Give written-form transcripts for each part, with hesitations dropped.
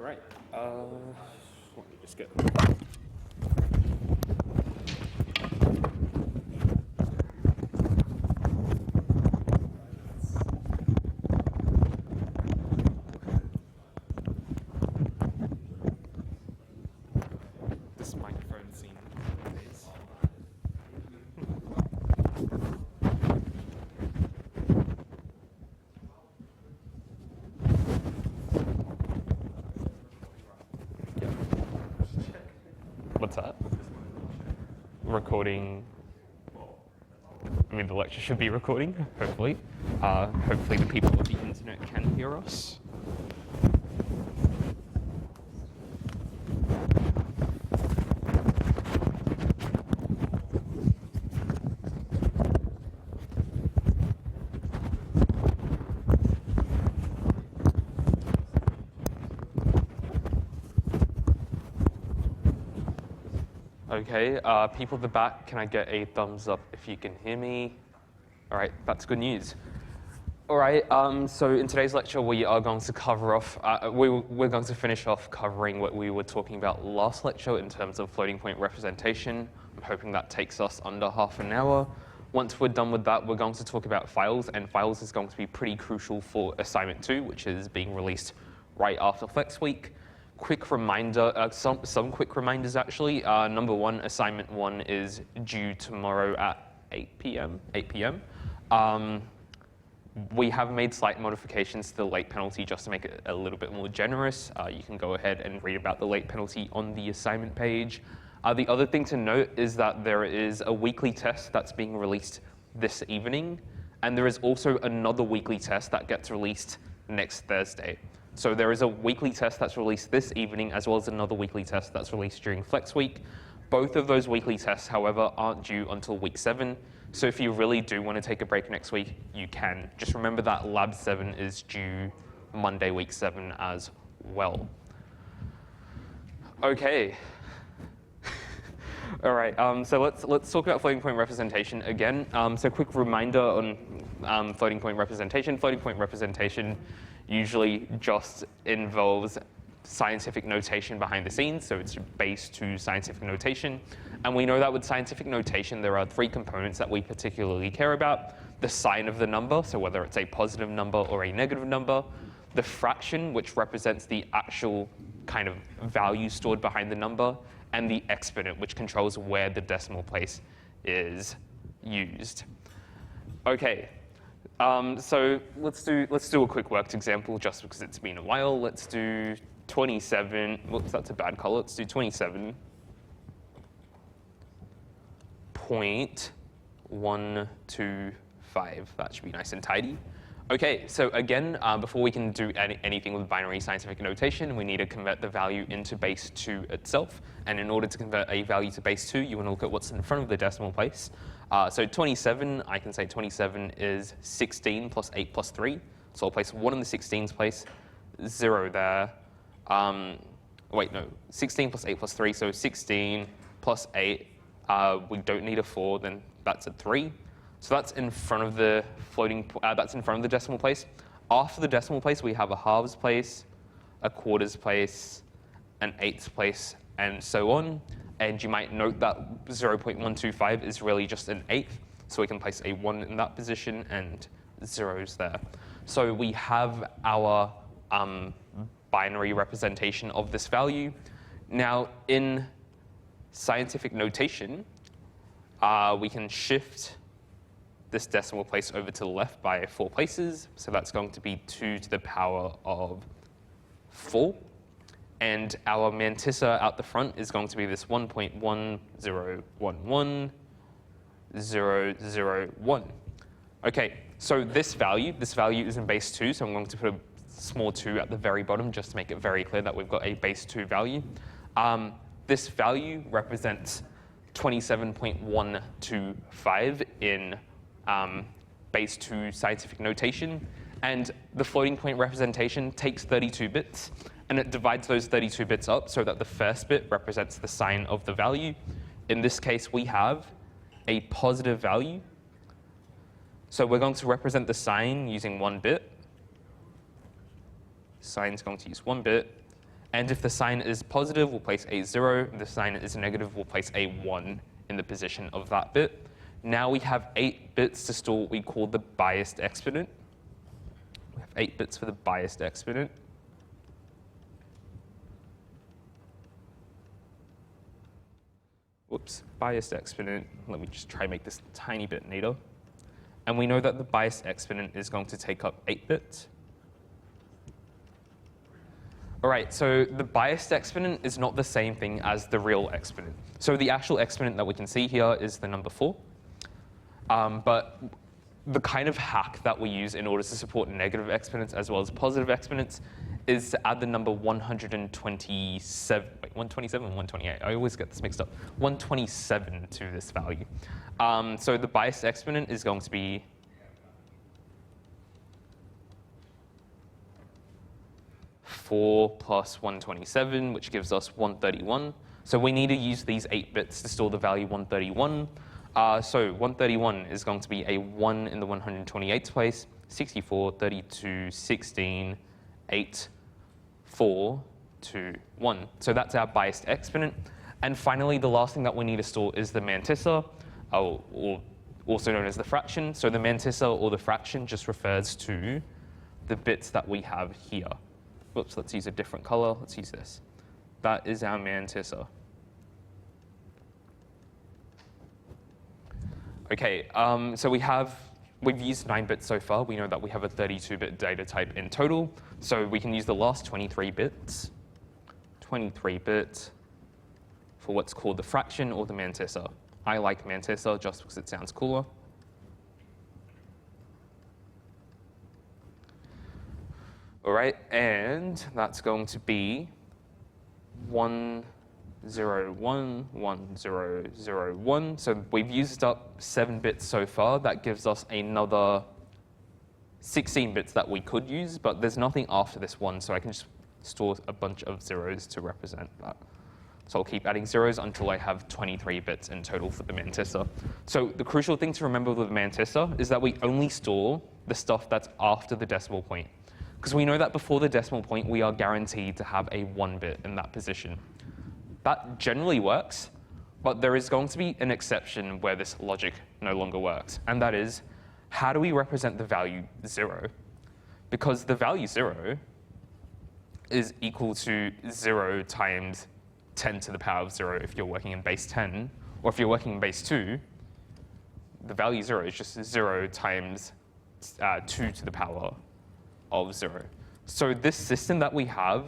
Right. Let me just get. This microphone scene is. What's that? Recording. I mean, the lecture should be recording, hopefully. Hopefully the people of the internet can hear us. Okay, people at the back, can I get a thumbs up if you can hear me? All right, that's good news. All right, so in today's lecture, we are going to cover off, we're going to finish off covering what we were talking about last lecture in terms of floating point representation. I'm hoping that takes us under half an hour. Once we're done with that, we're going to talk about files, and files is going to be pretty crucial for assignment 2, which is being released right after Flex Week. Quick reminder, some quick reminders actually. Number 1, assignment 1 is due tomorrow at 8 p.m. We have made slight modifications to the late penalty just to make it a little bit more generous. You can go ahead and read about the late penalty on the assignment page. The other thing to note is that there is a weekly test that's being released this evening, and there is also another weekly test that gets released next Thursday. So there is a weekly test that's released this evening, as well as another weekly test that's released during Flex Week. Both of those weekly tests, however, aren't due until week 7. So if you really do want to take a break next week, you can. Just remember that Lab 7 is due Monday, week 7 as well. Okay. All right, so let's talk about floating point representation again. So quick reminder on floating point representation. Floating point representation usually just involves scientific notation behind the scenes, so it's base 2 scientific notation. And we know that with scientific notation, there are 3 components that we particularly care about. The sign of the number, so whether it's a positive number or a negative number. The fraction, which represents the actual kind of value stored behind the number. And the exponent, which controls where the decimal place is used. Okay. So let's do a quick worked example just because it's been a while. Let's do 27. Whoops, that's a bad color. Let's do 27.125. That should be nice and tidy. Okay, so again, before we can do anything with binary scientific notation, we need to convert the value into base 2 itself. And in order to convert a value to base 2, you want to look at what's in front of the decimal place. So 27, I can say 27 is 16 plus 8 plus 3. So I'll place 1 in the 16's place, 0 there. Wait, no, 16 plus 8 plus 3, so 16 plus 8. We don't need a 4, then that's a 3. So that's in front of the that's in front of the decimal place. After the decimal place, we have a halves place, a quarters place, an eighths place, and so on. And you might note that 0.125 is really just an eighth, so we can place a 1 in that position and zeros there. So we have our binary representation of this value. Now, in scientific notation, we can shift this decimal place over to the left by 4 places. So that's going to be 2 to the power of 4. And our mantissa out the front is going to be this 1.1011.001. Okay, so this value is in base 2, so I'm going to put a small 2 at the very bottom just to make it very clear that we've got a base 2 value. This value represents 27.125 in base 2 scientific notation, and the floating point representation takes 32 bits, and it divides those 32 bits up so that the first bit represents the sign of the value. In this case, we have a positive value. So we're going to represent the sign using 1 bit. Sign's going to use 1 bit. And if the sign is positive, we'll place a 0. If the sign is negative, we'll place a 1 in the position of that bit. Now we have 8 bits to store what we call the biased exponent. We have 8 bits for the biased exponent. Whoops, biased exponent. Let me just try and make this a tiny bit neater. And we know that the biased exponent is going to take up 8 bits. All right, so the biased exponent is not the same thing as the real exponent. So the actual exponent that we can see here is the number 4. But the kind of hack that we use in order to support negative exponents as well as positive exponents is to add the number 127, wait, 127 and 128. I always get this mixed up. 127 to this value. So the biased exponent is going to be 4 plus 127, which gives us 131. So we need to use these 8 bits to store the value 131. So 131 is going to be a 1 in the 128th place, 64, 32, 16, 8, 4, 2, 1. So that's our biased exponent. And finally, the last thing that we need to store is the mantissa, or also known as the fraction. So the mantissa or the fraction just refers to the bits that we have here. Whoops, let's use a different color. Let's use this. That is our mantissa. Okay, so we've used 9 bits so far. We know that we have a 32-bit data type in total. So we can use the last 23 bits, 23 bits, for what's called the fraction or the mantissa. I like mantissa just because it sounds cooler. All right, and that's going to be 1, 0, 1, 1, 0, 0, 1. So we've used up 7 bits so far. That gives us another 16 bits that we could use, but there's nothing after this 1, so I can just store a bunch of zeros to represent that. So I'll keep adding zeros until I have 23 bits in total for the mantissa. So the crucial thing to remember with the mantissa is that we only store the stuff that's after the decimal point. Because we know that before the decimal point, we are guaranteed to have a 1 bit in that position. That generally works, but there is going to be an exception where this logic no longer works. And that is, how do we represent the value 0? Because the value 0 is equal to 0 times 10 to the power of 0 if you're working in base 10. Or if you're working in base 2, the value 0 is just 0 times 2 to the power of 0. So this system that we have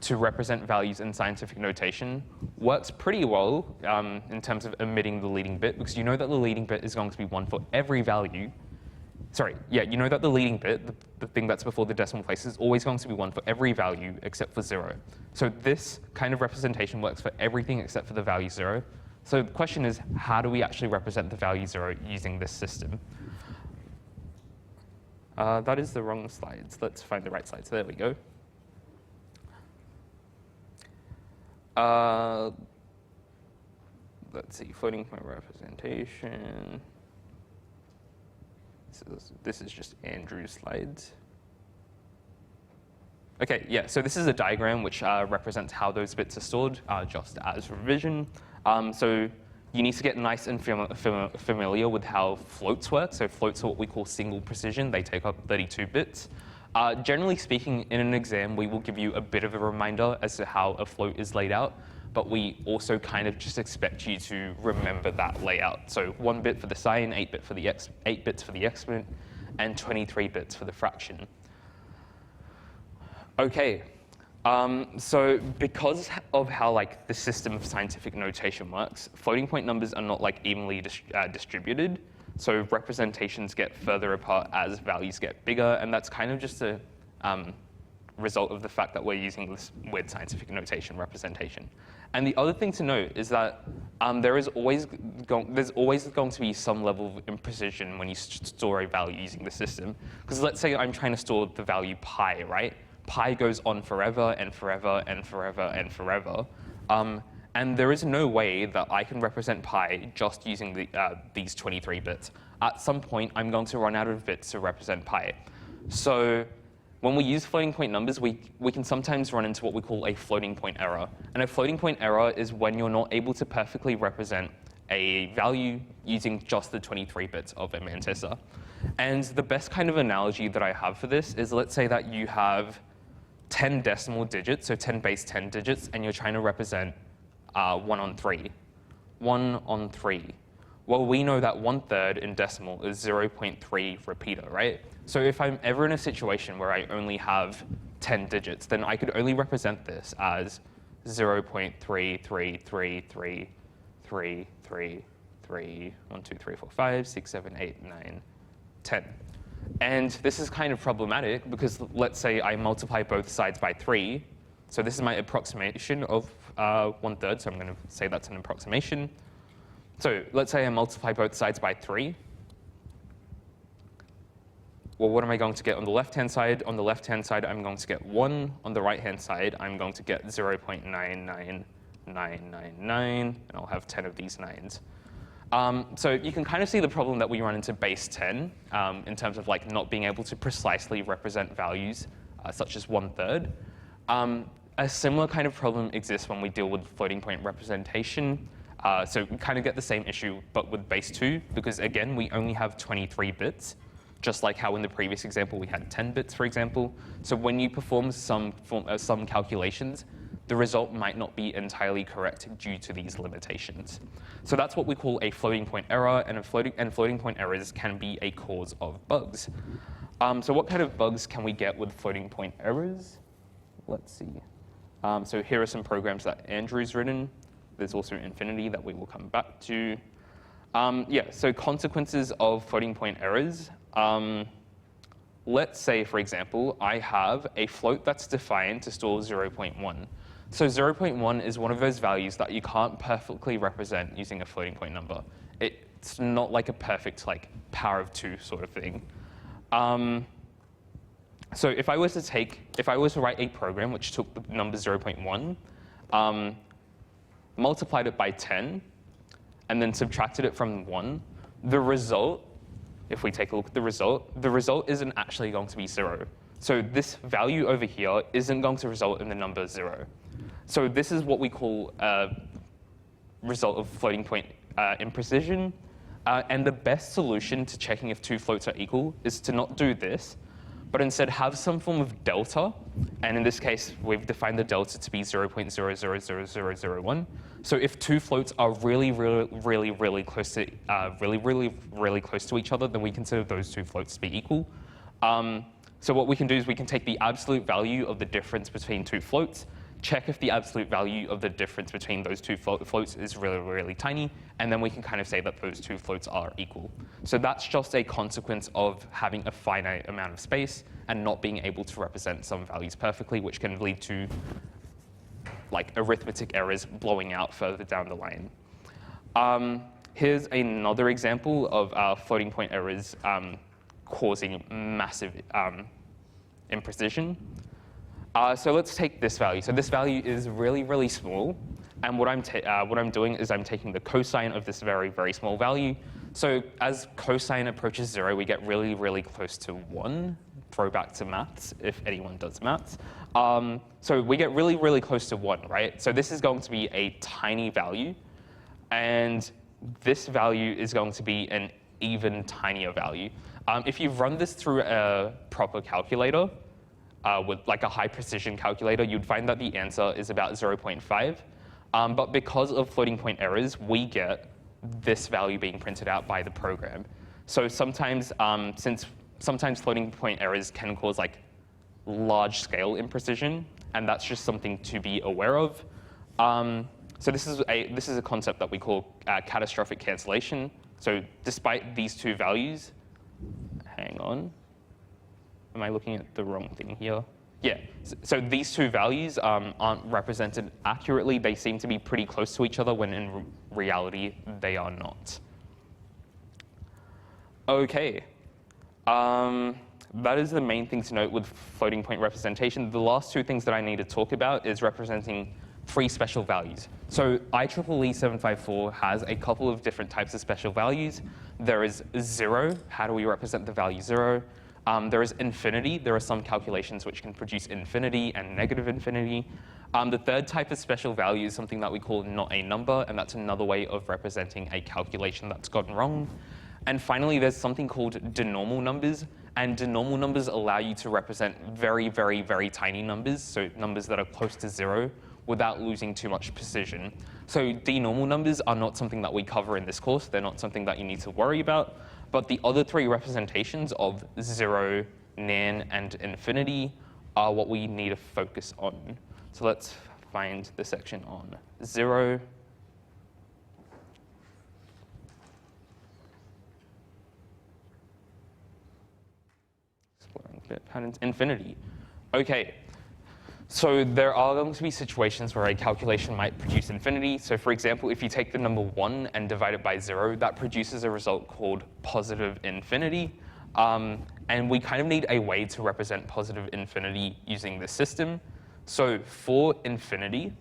to represent values in scientific notation works pretty well in terms of omitting the leading bit, because you know that the leading bit is going to be 1 for every value. Sorry, yeah, you know that the leading bit, the thing that's before the decimal place, is always going to be 1 for every value except for 0. So this kind of representation works for everything except for the value 0. So the question is, how do we actually represent the value 0 using this system? That is the wrong slides. Let's find the right slides. There we go. Let's see, floating point representation. This is just Andrew's slides. OK, yeah, so this is a diagram which represents how those bits are stored, just as revision. So you need to get nice and familiar with how floats work. So floats are what we call single precision. They take up 32 bits. Generally speaking, in an exam, we will give you a bit of a reminder as to how a float is laid out, but we also kind of just expect you to remember that layout. So 1 bit for the sign, 8 bits for the exponent, and 23 bits for the fraction. OK, so because of how the system of scientific notation works, floating point numbers are not evenly distributed. So representations get further apart as values get bigger, and that's kind of just a result of the fact that we're using this weird scientific notation representation. And the other thing to note is that there's always going to be some level of imprecision when you store a value using the system. Because let's say I'm trying to store the value pi, right? Pi goes on forever and forever and forever and forever. And there is no way that I can represent pi just using these 23 bits. At some point, I'm going to run out of bits to represent pi. So when we use floating point numbers, we can sometimes run into what we call a floating point error. And a floating point error is when you're not able to perfectly represent a value using just the 23 bits of a mantissa. And the best kind of analogy that I have for this is, let's say that you have 10 decimal digits, so 10 base 10 digits, and you're trying to represent 1 on 3. 1 on 3. Well, we know that 1/3 in decimal is 0.3 repeater, right? So if I'm ever in a situation where I only have 10 digits, then I could only represent this as 0.3333333, 1, 2, 3, 4, 5, 6, 7, 8, 9, 10. And this is kind of problematic because let's say I multiply both sides by 3. So this is my approximation of 1/3, so I'm going to say that's an approximation. So let's say I multiply both sides by 3. Well, what am I going to get on the left-hand side? On the left-hand side, I'm going to get 1. On the right-hand side, I'm going to get 0.99999, and I'll have 10 of these 9s. So you can kind of see the problem that we run into base 10 in terms of like not being able to precisely represent values such as 1/3. A similar kind of problem exists when we deal with floating point representation. So we kind of get the same issue, but with base 2, because again, we only have 23 bits, just like how in the previous example we had 10 bits, for example. So when you perform some calculations, the result might not be entirely correct due to these limitations. So that's what we call a floating point error, and floating point errors can be a cause of bugs. So what kind of bugs can we get with floating point errors? Let's see. So here are some programs that Andrew's written. There's also Infinity that we will come back to. Yeah, so consequences of floating point errors. Let's say, for example, I have a float that's defined to store 0.1. So 0.1 is one of those values that you can't perfectly represent using a floating point number. It's not like a perfect like power of 2 sort of thing. So if I was to write a program which took the number 0.1, multiplied it by 10, and then subtracted it from 1, the result, if we take a look at the result isn't actually going to be 0. So this value over here isn't going to result in the number 0. So this is what we call a result of floating point imprecision. And the best solution to checking if 2 floats are equal is to not do this, but instead have some form of delta. And in this case, we've defined the delta to be 0.000001. So if 2 floats are really close to really close to each other, then we consider those 2 floats to be equal. So what we can do is we can take the absolute value of the difference between 2 floats, check if the absolute value of the difference between those 2 floats is really tiny, and then we can kind of say that those 2 floats are equal. So that's just a consequence of having a finite amount of space and not being able to represent some values perfectly, which can lead to like arithmetic errors blowing out further down the line. Here's another example of floating point errors causing massive imprecision. So let's take this value. So this value is really small, and what I'm doing is I'm taking the cosine of this very small value. So as cosine approaches 0, we get really close to 1. Throwback to maths, if anyone does maths. So we get really close to 1, right? So this is going to be a tiny value, and this value is going to be an even tinier value. If you run this through a proper calculator, with like a high precision calculator, you'd find that the answer is about 0.5. But because of floating point errors, we get this value being printed out by the program. So sometimes, sometimes floating point errors can cause like large scale imprecision, and that's just something to be aware of. So this is a concept that we call catastrophic cancellation. So despite these 2 values, hang on. Am I looking at the wrong thing here? Yeah, so these 2 values aren't represented accurately. They seem to be pretty close to each other when in reality they are not. Okay, that is the main thing to note with floating point representation. The last 2 things that I need to talk about is representing 3 special values. So IEEE 754 has a couple of different types of special values. There is 0. How do we represent the value 0? There is infinity. There are some calculations which can produce infinity and negative infinity. The third type of special value is something that we call not a number, and that's another way of representing a calculation that's gone wrong. And finally, there's something called denormal numbers, and denormal numbers allow you to represent very, very, very tiny numbers, so numbers that are close to 0, without losing too much precision. So denormal numbers are not something that we cover in this course. They're not something that you need to worry about. But the other three representations of 0, nan, and infinity are what we need to focus on. So let's find the section on 0. Exploring bit patterns, infinity. OK. So there are going to be situations where a calculation might produce infinity. So for example, if you take the number 1 and divide it by 0, that produces a result called positive infinity. And we kind of need a way to represent positive infinity using this system. So for infinity,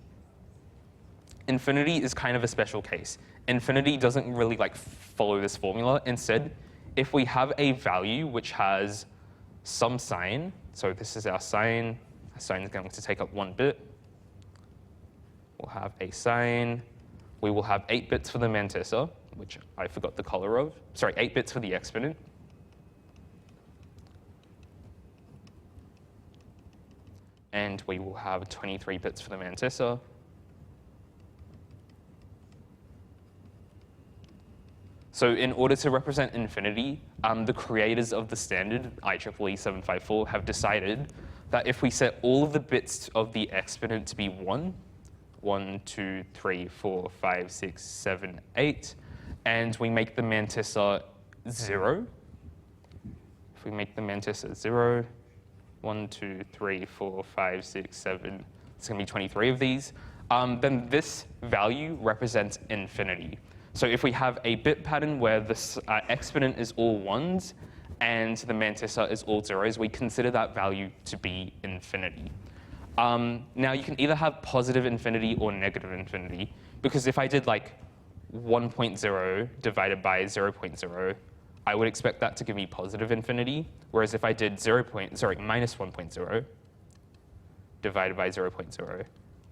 infinity is kind of a special case. Infinity doesn't really follow this formula. Instead, if we have a value which has some sign, so this is our sign, sign is going to take up 1 bit. We'll have a sign. We will have 8 bits for the mantissa, which I forgot the color of. Sorry, 8 bits for the exponent. And we will have 23 bits for the mantissa. So in order to represent infinity, the creators of the standard, IEEE 754, have decided that if we set all of the bits of the exponent to be 1, 1, 2, 3, 4, 5, 6, 7, 8, and we make the mantissa 0, if we make the mantissa 0, 1, 2, 3, 4, 5, 6, 7, it's going to be 23 of these, then this value represents infinity. So if we have a bit pattern where this exponent is all 1s, and the mantissa is all 0s, we consider that value to be infinity. Now, you can either have positive infinity or negative infinity, because if I did 1.0 divided by 0.0, I would expect that to give me positive infinity, whereas if I did minus 1.0 divided by 0.0,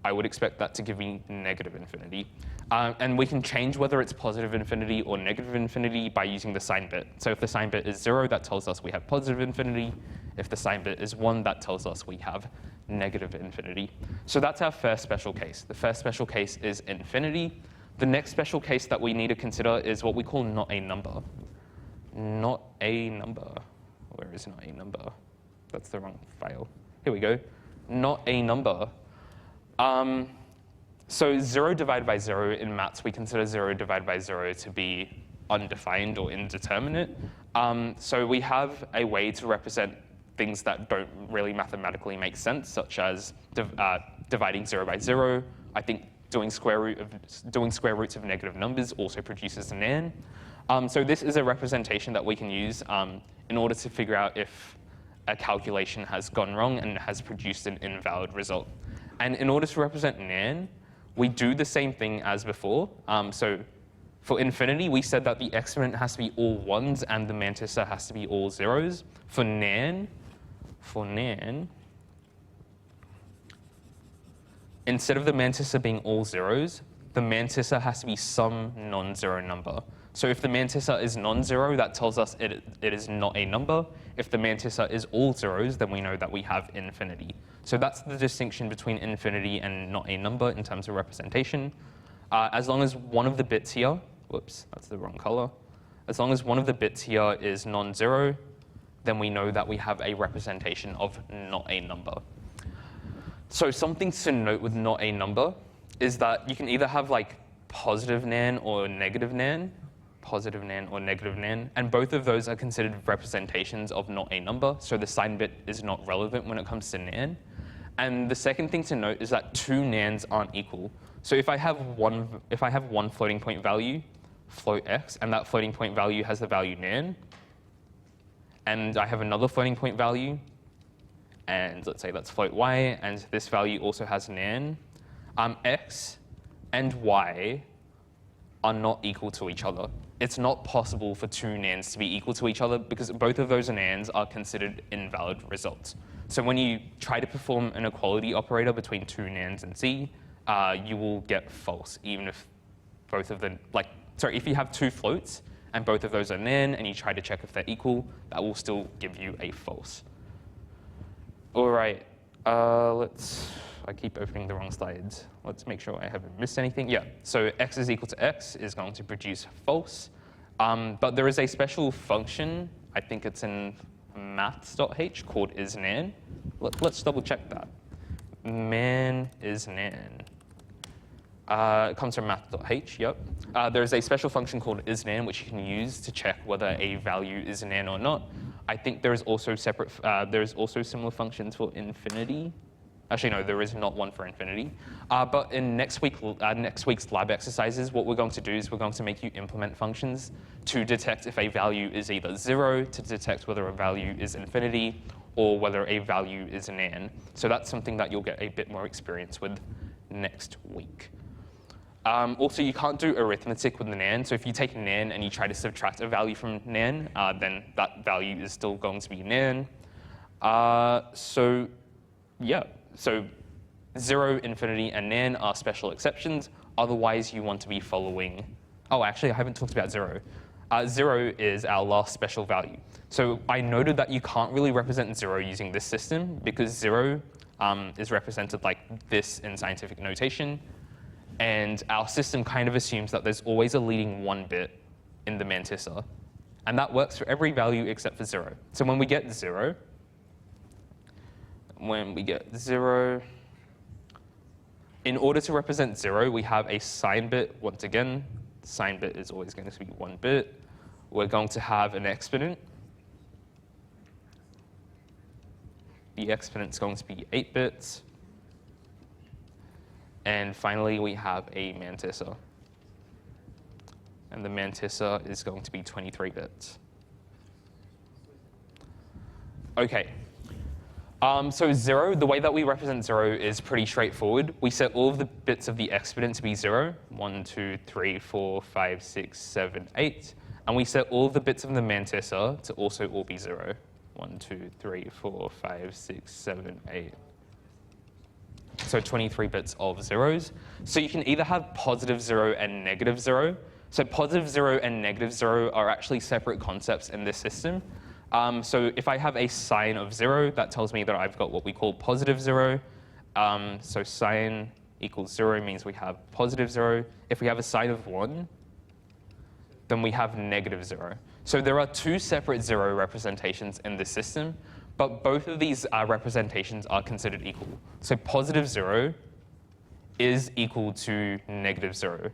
I would expect that to give me negative infinity. And we can change whether it's positive infinity or negative infinity by using the sign bit. So if the sign bit is 0, that tells us we have positive infinity. If the sign bit is 1, that tells us we have negative infinity. So that's our first special case. The first special case is infinity. The next special case that we need to consider is what we call not a number. Not a number. Where is not a number? That's the wrong file. Here we go. Not a number. So 0 divided by 0 in maths, we consider 0 divided by 0 to be undefined or indeterminate. So we have a way to represent things that don't really mathematically make sense, such as dividing 0 by 0. I think doing square roots of negative numbers also produces an nan. So this is a representation that we can use in order to figure out if a calculation has gone wrong and has produced an invalid result. And in order to represent nan, we do the same thing as before. So for infinity, we said that the exponent has to be all 1s and the mantissa has to be all 0s. For nan, instead of the mantissa being all 0s, the mantissa has to be some non-zero number. So if the mantissa is non-zero, that tells us it is not a number. If the mantissa is all 0s, then we know that we have infinity. So that's the distinction between infinity and not a number in terms of representation. As long as one of the bits here, whoops, that's the wrong color. As long as one of the bits here is non-zero, then we know that we have a representation of not a number. So something to note with not a number is that you can either have positive nan or negative nan, and both of those are considered representations of not a number, so the sign bit is not relevant when it comes to nan. And the second thing to note is that 2 nans aren't equal. So if I have one floating point value, float x, and that floating point value has the value nan, and I have another floating point value, and let's say that's float y, and this value also has nan, x and y are not equal to each other. it's not possible for two nans to be equal to each other because both of those nans are considered invalid results. So when you try to perform an equality operator between two nans and C, you will get false, even if both of them, if you have two floats and both of those are nan and you try to check if they're equal, that will still give you a false. All right, I keep opening the wrong slides. Let's make sure I haven't missed anything. Yeah, so x is equal to x is going to produce false. But there is a special function, I think it's in maths.h, called isNan. Let's double check that. Man is nan. It comes from math.h, yep. There's a special function called isNan, which you can use to check whether a value is nan or not. I think there is also similar functions for infinity. Actually, no, there is not one for infinity. But in next week's lab exercises, what we're going to do is we're going to make you implement functions to detect if a value is either 0, to detect whether a value is infinity, or whether a value is nan. So that's something that you'll get a bit more experience with next week. Also, you can't do arithmetic with the nan. So if you take nan and you try to subtract a value from nan, then that value is still going to be nan. So 0, infinity, and nan are special exceptions. Otherwise, you want to be following. Oh, actually, I haven't talked about 0. 0 is our last special value. So I noted that you can't really represent 0 using this system because 0 is represented like this in scientific notation. And our system kind of assumes that there's always a leading 1 bit in the mantissa. And that works for every value except for 0. So when we get 0, in order to represent 0, we have a sign bit. Once again, sign bit is always going to be 1 bit. We're going to have an exponent. The exponent's going to be 8 bits. And finally, we have a mantissa. And the mantissa is going to be 23 bits. OK. So 0, the way that we represent 0 is pretty straightforward. We set all of the bits of the exponent to be 0, 1, 2, 3, 4, 5, 6, 7, 8. And we set all of the bits of the mantissa to also all be 0, 1, 2, 3, 4, 5, 6, 7, 8. So 23 bits of zeros. So you can either have positive 0 and negative 0. So positive 0 and negative 0 are actually separate concepts in this system. So if I have a sign of 0, that tells me that I've got what we call positive 0. So sign equals 0 means we have positive 0. If we have a sign of 1, then we have negative 0. So there are two separate 0 representations in this system, but both of these representations are considered equal. So positive 0 is equal to negative 0.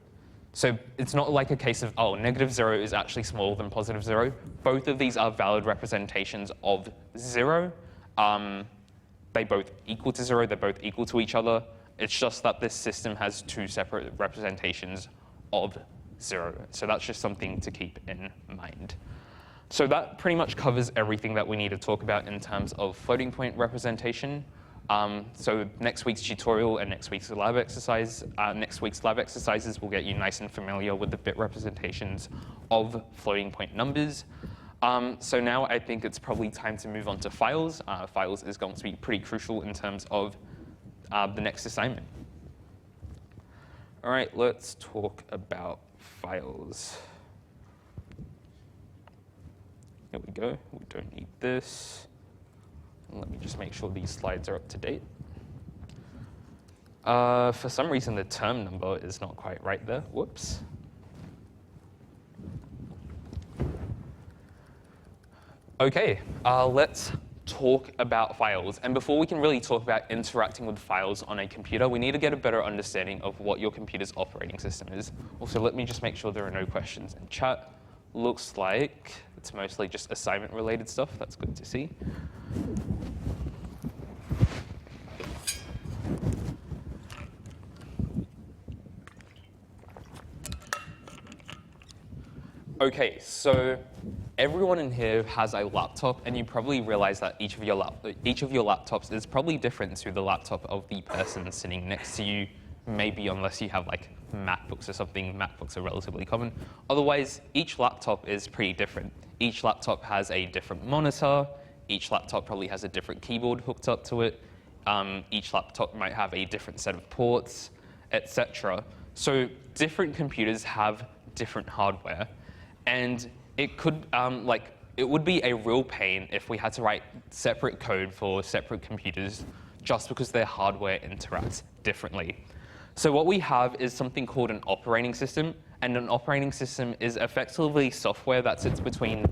So it's not like a case of, oh, negative 0 is actually smaller than positive 0. Both of these are valid representations of 0. They both equal to 0. They're both equal to each other. It's just that this system has two separate representations of 0. So that's just something to keep in mind. So that pretty much covers everything that we need to talk about in terms of floating point representation. So next week's tutorial and next week's lab exercises will get you nice and familiar with the bit representations of floating point numbers. So now I think it's probably time to move on to files. Files is going to be pretty crucial in terms of the next assignment. All right, let's talk about files. Here we go. We don't need this. Let me just make sure these slides are up to date. For some reason, the term number is not quite right there. Whoops. OK, let's talk about files. And before we can really talk about interacting with files on a computer, we need to get a better understanding of what your computer's operating system is. Also, let me just make sure there are no questions in chat. Looks like it's mostly just assignment-related stuff. That's good to see. OK, so everyone in here has a laptop, and you probably realize that each of your laptops is probably different to the laptop of the person sitting next to you maybe unless you have like MacBooks or something. MacBooks are relatively common. Otherwise, each laptop is pretty different. Each laptop has a different monitor. Each laptop probably has a different keyboard hooked up to it. Each laptop might have a different set of ports, etc. So different computers have different hardware, and it could it would be a real pain if we had to write separate code for separate computers just because their hardware interacts differently. So what we have is something called an operating system, and an operating system is effectively software that sits between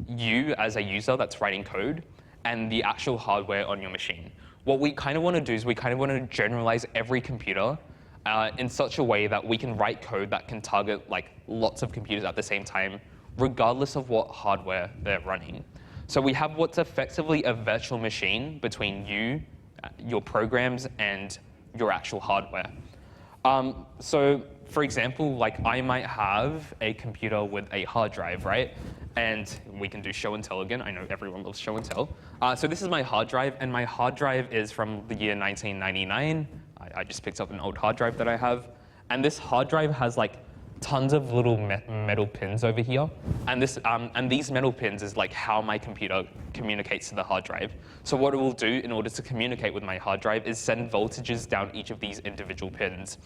you as a user that's writing code and the actual hardware on your machine. What we kind of want to do is we kind of want to generalize every computer in such a way that we can write code that can target like lots of computers at the same time, regardless of what hardware they're running. So we have what's effectively a virtual machine between you, your programs, and your actual hardware. So for example, like I might have a computer with a hard drive, right? And we can do show and tell again. I know everyone loves show and tell. So this is my hard drive, and my hard drive is from the year 1999. I just picked up an old hard drive that I have. And this hard drive has like tons of little metal pins over here. And these metal pins is like how my computer communicates to the hard drive. So what it will do in order to communicate with my hard drive is send voltages down each of these individual pins.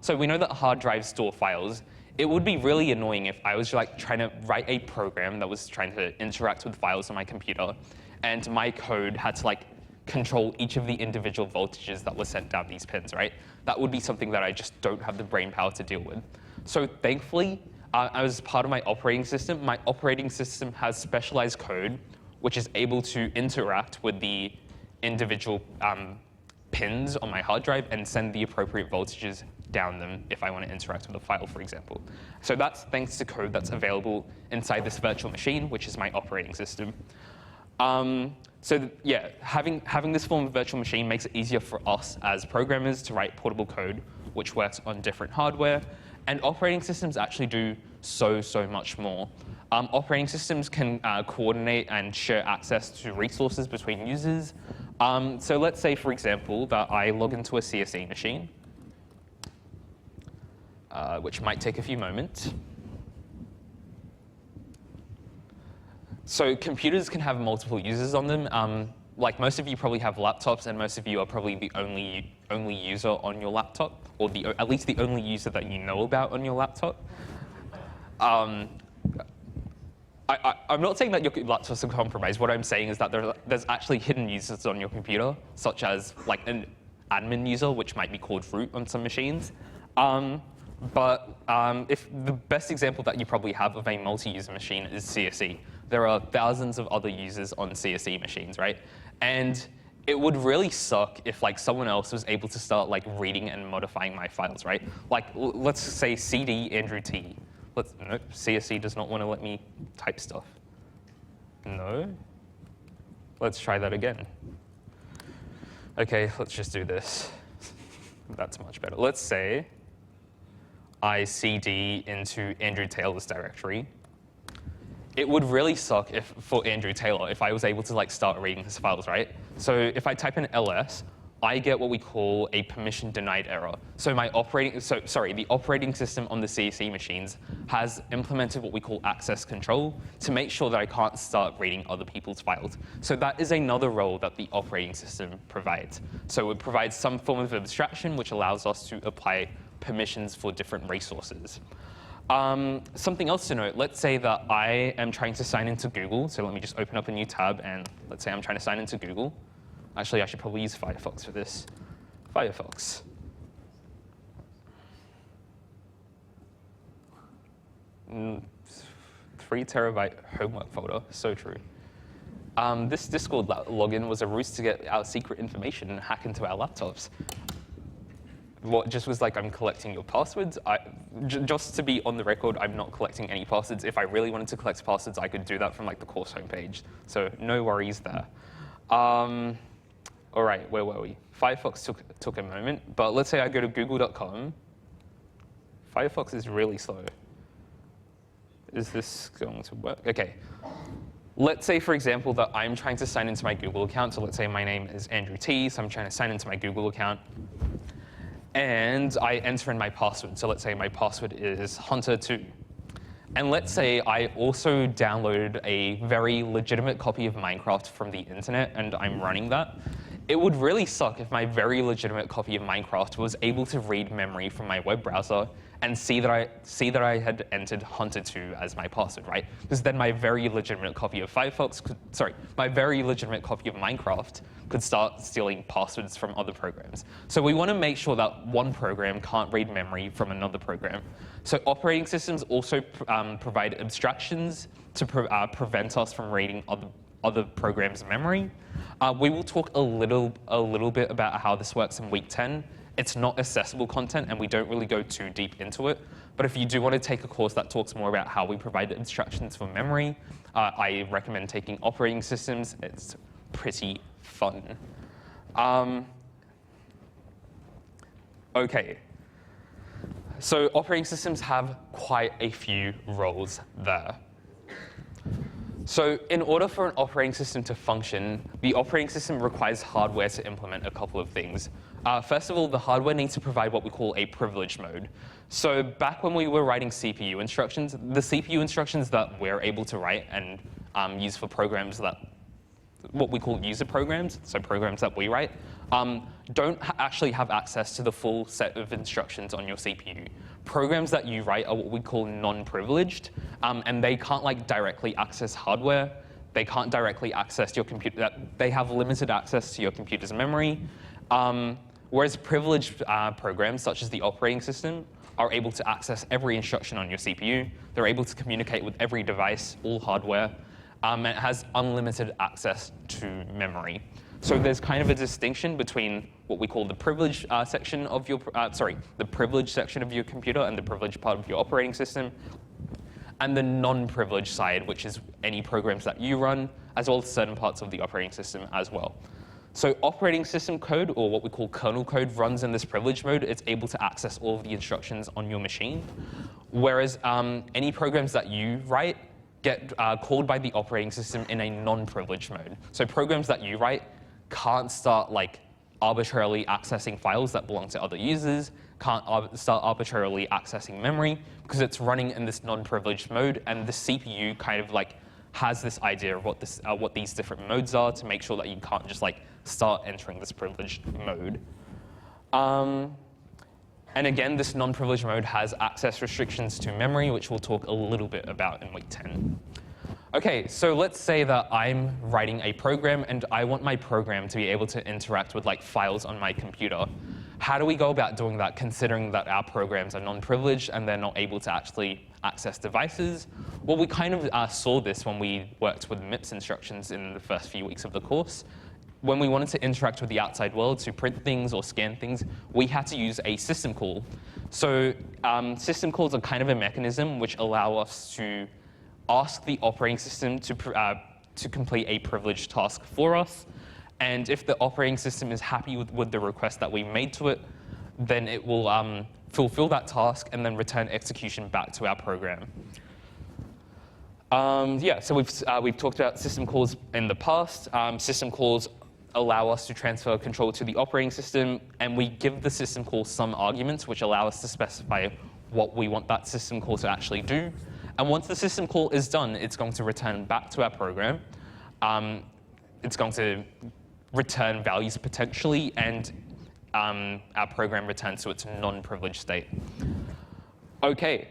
So we know that hard drives store files. It would be really annoying if I was like trying to write a program that was trying to interact with files on my computer, and my code had to like control each of the individual voltages that were sent down these pins, right? That would be something that I just don't have the brain power to deal with. So thankfully, as part of my operating system has specialized code which is able to interact with the individual pins on my hard drive and send the appropriate voltages down them if I want to interact with a file, for example. So that's thanks to code that's available inside this virtual machine, which is my operating system. So yeah, having this form of virtual machine makes it easier for us as programmers to write portable code which works on different hardware. And operating systems actually do so much more. Operating systems can coordinate and share access to resources between users. So let's say, for example, that I log into a CSE machine, which might take a few moments. So computers can have multiple users on them. Like most of you probably have laptops, and most of you are probably the only user on your laptop, or at least the only user that you know about on your laptop. I'm not saying that your laptops are compromised. What I'm saying is that there's actually hidden users on your computer, such as like an admin user, which might be called root on some machines. But if the best example that you probably have of a multi-user machine is CSE. There are thousands of other users on CSE machines, right? And it would really suck if like someone else was able to start like reading and modifying my files, right? Like let's say CD Andrew T. No, CSE does not want to let me type stuff. No. Let's try that again. Okay, let's just do this. That's much better. Let's say I CD into Andrew Taylor's directory. It would really suck for Andrew Taylor if I was able to like start reading his files, right? So if I type in ls, I get what we call a permission denied error. So the operating system on the CSE machines has implemented what we call access control to make sure that I can't start reading other people's files. So that is another role that the operating system provides. So it provides some form of abstraction which allows us to apply permissions for different resources. Something else to note, let's say that I am trying to sign into Google. So let me just open up a new tab, and let's say I'm trying to sign into Google. Actually, I should probably use Firefox for this. Firefox. Mm, 3 terabyte homework folder, so true. This Discord login was a ruse to get our secret information and hack into our laptops. What just was like, I'm collecting your passwords. Just to be on the record, I'm not collecting any passwords. If I really wanted to collect passwords, I could do that from like the course homepage. So no worries there. All right, where were we? Firefox took a moment, but let's say I go to google.com. Firefox is really slow. Is this going to work? OK. Let's say, for example, that I'm trying to sign into my Google account. So let's say my name is Andrew T, so I'm trying to sign into my Google account. and I enter in my password. So let's say my password is hunter2. And let's say I also download a very legitimate copy of Minecraft from the internet and I'm running that. It would really suck if my very legitimate copy of Minecraft was able to read memory from my web browser and see that I had entered hunter2 as my password, right? Because then my very legitimate copy of my very legitimate copy of Minecraft could start stealing passwords from other programs. So we want to make sure that one program can't read memory from another program. So operating systems also provide abstractions to prevent us from reading other programs' memory. We will talk a little bit about how this works in week 10. It's not accessible content, and we don't really go too deep into it. But if you do want to take a course that talks more about how we provide abstractions for memory, I recommend taking operating systems. It's pretty fun. OK. So operating systems have quite a few roles there. So in order for an operating system to function, the operating system requires hardware to implement a couple of things. First of all, the hardware needs to provide what we call a privilege mode. So back when we were writing CPU instructions, the CPU instructions that we're able to write and use for programs that what we call user programs, so programs that we write, don't actually have access to the full set of instructions on your CPU. Programs that you write are what we call non-privileged, and they can't directly access hardware. They can't directly access your computer. They have limited access to your computer's memory. Whereas privileged programs, such as the operating system, are able to access every instruction on your CPU. They're able to communicate with every device, all hardware. And it has unlimited access to memory. So there's kind of a distinction between what we call the privileged section of your, the privileged section of your computer and the privileged part of your operating system, and the non-privileged side, which is any programs that you run, as well as certain parts of the operating system as well. So operating system code, or what we call kernel code, runs in this privilege mode. It's able to access all of the instructions on your machine, whereas any programs that you write get called by the operating system in a non-privileged mode. So programs that you write can't start arbitrarily accessing files that belong to other users, can't start arbitrarily accessing memory, because it's running in this non-privileged mode, and the CPU kind of has this idea of what these different modes are to make sure that you can't just start entering this privileged mode. And again, this non-privileged mode has access restrictions to memory, which we'll talk a little bit about in week 10. OK, so let's say that I'm writing a program, and I want my program to be able to interact with files on my computer. How do we go about doing that, considering that our programs are non-privileged and they're not able to actually access devices? Well, we kind of saw this when we worked with MIPS instructions in the first few weeks of the course. When we wanted to interact with the outside world to print things or scan things, we had to use a system call. So system calls are kind of a mechanism which allow us to ask the operating system to complete a privileged task for us. And if the operating system is happy with the request that we made to it, then it will fulfill that task and then return execution back to our program. Yeah, so we've talked about system calls in the past. System calls allow us to transfer control to the operating system, and we give the system call some arguments which allow us to specify what we want that system call to actually do. And once the system call is done, it's going to return back to our program. It's going to return values potentially, and our program returns to its non-privileged state. OK.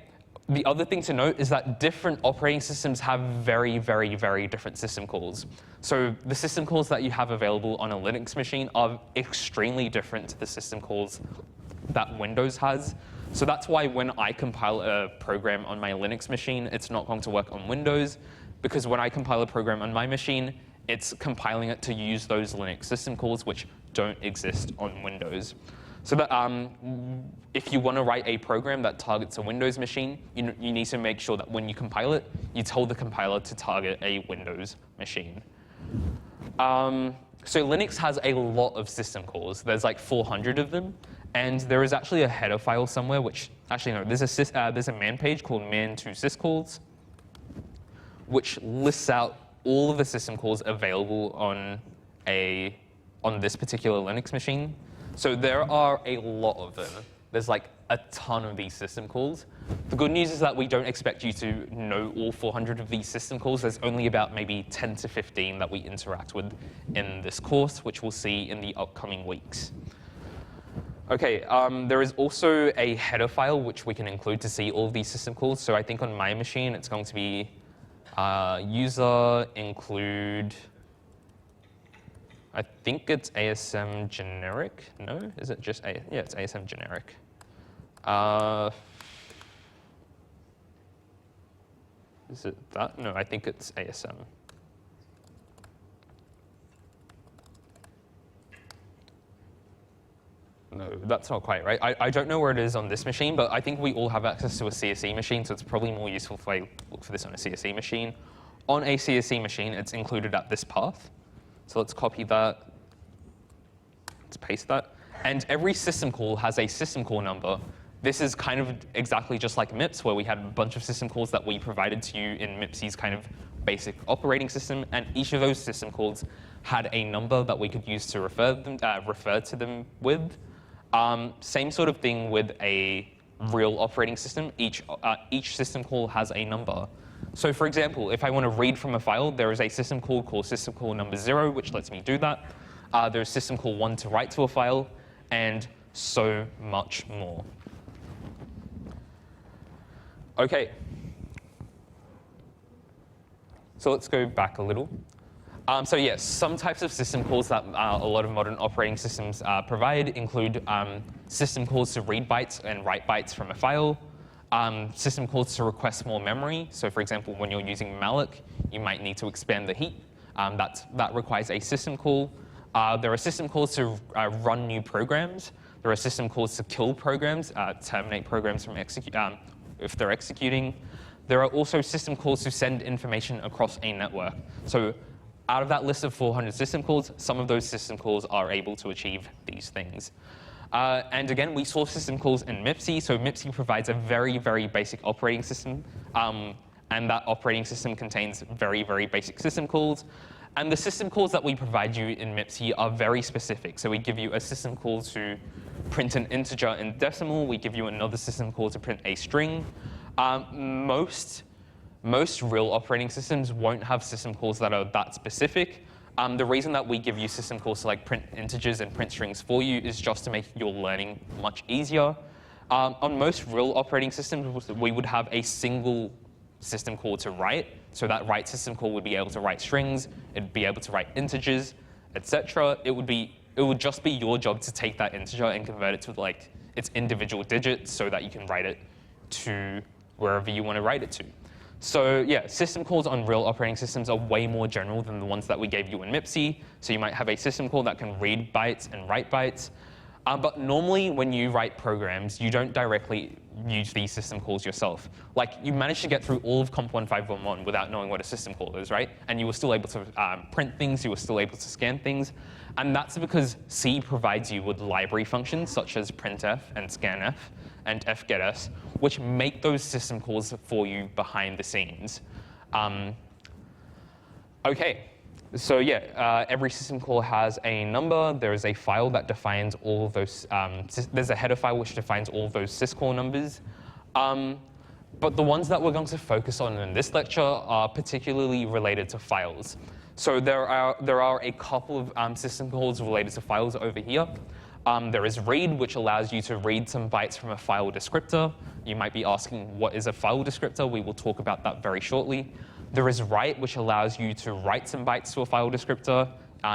The other thing to note is that different operating systems have very, very, very different system calls. So the system calls that you have available on a Linux machine are extremely different to the system calls that Windows has. So that's why when I compile a program on my Linux machine, it's not going to work on Windows, because when I compile a program on my machine, it's compiling it to use those Linux system calls, which don't exist on Windows. So that if you want to write a program that targets a Windows machine, you need to make sure that when you compile it, you tell the compiler to target a Windows machine. So Linux has a lot of system calls. There's 400 of them. And there is actually a header file somewhere, which actually no, there's a man page called man2syscalls, which lists out all of the system calls available on this particular Linux machine. So there are a lot of them. There's like a ton of these system calls. The good news is that we don't expect you to know all 400 of these system calls. There's only about maybe 10 to 15 that we interact with in this course, which we'll see in the upcoming weeks. OK, there is also a header file which we can include to see all of these system calls. So I think on my machine, it's going to be user include, I think it's ASM generic. No, is it just yeah, it's ASM generic. Is it that? No, I think it's ASM. No, that's not quite right. I don't know where it is on this machine, but I think we all have access to a CSE machine, so it's probably more useful if I look for this on a CSE machine. On a CSE machine, it's included at this path. So let's copy that. Let's paste that. And every system call has a system call number. This is kind of exactly just like MIPS, where we had a bunch of system calls that we provided to you in MIPS's kind of basic operating system. And each of those system calls had a number that we could use to refer to them with. Same sort of thing with a real operating system. Each system call has a number. So for example, if I want to read from a file, there is a system call called system call number 0, which lets me do that. There's system call 1 to write to a file, and so much more. OK. So let's go back a little. So yes, some types of system calls that a lot of modern operating systems provide include system calls to read bytes and write bytes from a file, system calls to request more memory. So for example, when you're using malloc, you might need to expand the heap. That requires a system call. There are system calls to run new programs. There are system calls to kill programs, terminate programs from if they're executing. There are also system calls to send information across a network. So out of that list of 400 system calls, some of those system calls are able to achieve these things. And again, we saw system calls in MIPS. So MIPS provides a very, very basic operating system. And that operating system contains very, very basic system calls. And the system calls that we provide you in MIPS are very specific. So we give you a system call to print an integer in decimal. We give you another system call to print a string. Most real operating systems won't have system calls that are that specific. The reason that we give you system calls to like print integers and print strings for you is just to make your learning much easier. On most real operating systems, we would have a single system call to write. So that write system call would be able to write strings, it'd be able to write integers, etc. It would just be your job to take that integer and convert it to like its individual digits so that you can write it to wherever you want to write it to. So yeah, system calls on real operating systems are way more general than the ones that we gave you in MIPS. So you might have a system call that can read bytes and write bytes. But normally, when you write programs, you don't directly use these system calls yourself. Like, you managed to get through all of COMP1521 without knowing what a system call is, right? And you were still able to print things. You were still able to scan things. And that's because C provides you with library functions, such as printf and scanf and fgetS, which make those system calls for you behind the scenes. OK. So yeah, every system call has a number. There is a file that defines all of those. There's a header file which defines all of those syscall numbers. But the ones that we're going to focus on in this lecture are particularly related to files. So there are a couple of system calls related to files over here. There is read, which allows you to read some bytes from a file descriptor. You might be asking, what is a file descriptor? We will talk about that very shortly. There is write, which allows you to write some bytes to a file descriptor.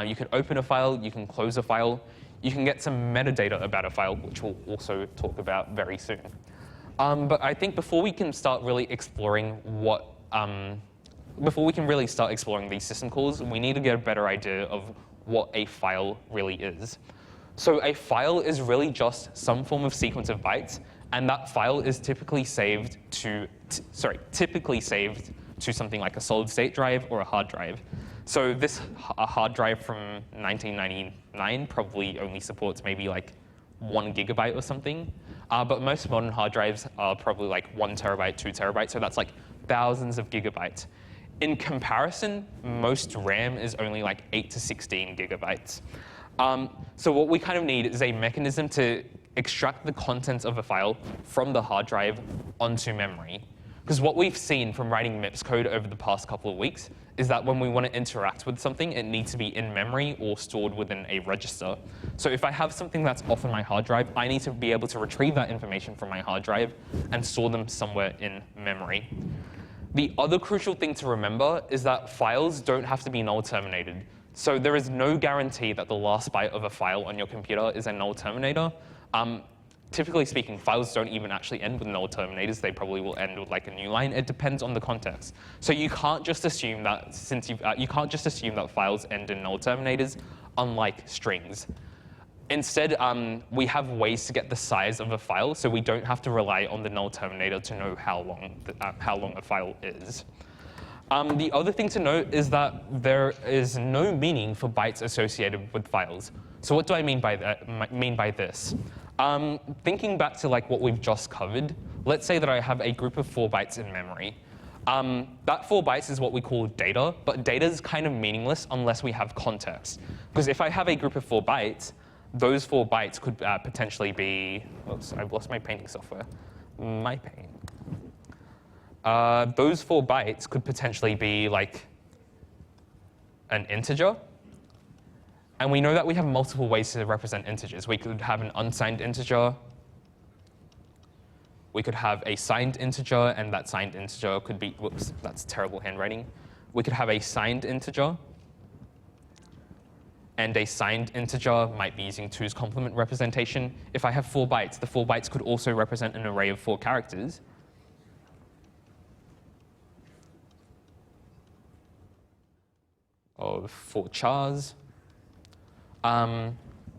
You can open a file. You can close a file. You can get some metadata about a file, which we'll also talk about very soon. But I think before we can start really exploring these system calls, we need to get a better idea of what a file really is. So a file is really just some form of sequence of bytes, and that file is typically saved to something like a solid-state drive or a hard drive. So a hard drive from 1999 probably only supports maybe like 1 gigabyte or something. But most modern hard drives are probably like 1 terabyte, 2 terabytes. So that's like thousands of gigabytes. In comparison, most RAM is only like 8 to 16 gigabytes. So what we kind of need is a mechanism to extract the contents of a file from the hard drive onto memory. Because what we've seen from writing MIPS code over the past couple of weeks is that when we want to interact with something, it needs to be in memory or stored within a register. So if I have something that's off on my hard drive, I need to be able to retrieve that information from my hard drive and store them somewhere in memory. The other crucial thing to remember is that files don't have to be null terminated. So there is no guarantee that the last byte of a file on your computer is a null terminator. Typically speaking, files don't even actually end with null terminators. They probably will end with like a new line. It depends on the context. So you can't just assume that you can't just assume that files end in null terminators, unlike strings. Instead, we have ways to get the size of a file, so we don't have to rely on the null terminator to know how long a file is. The other thing to note is that there is no meaning for bytes associated with files. So what do I mean by this? Thinking back to like what we've just covered, let's say that I have a group of 4 bytes in memory. That 4 bytes is what we call data, but data is kind of meaningless unless we have context. Because if I have a group of 4 bytes, those 4 bytes could potentially be, oops, I've lost my painting software. My paint. Those 4 bytes could potentially be like an integer. And we know that we have multiple ways to represent integers. We could have an unsigned integer. We could have a signed integer, and that signed integer could be, whoops, that's terrible handwriting. We could have a signed integer. And a signed integer might be using 2's complement representation. If I have 4 bytes, the 4 bytes could also represent an array of 4 characters. Of 4 chars.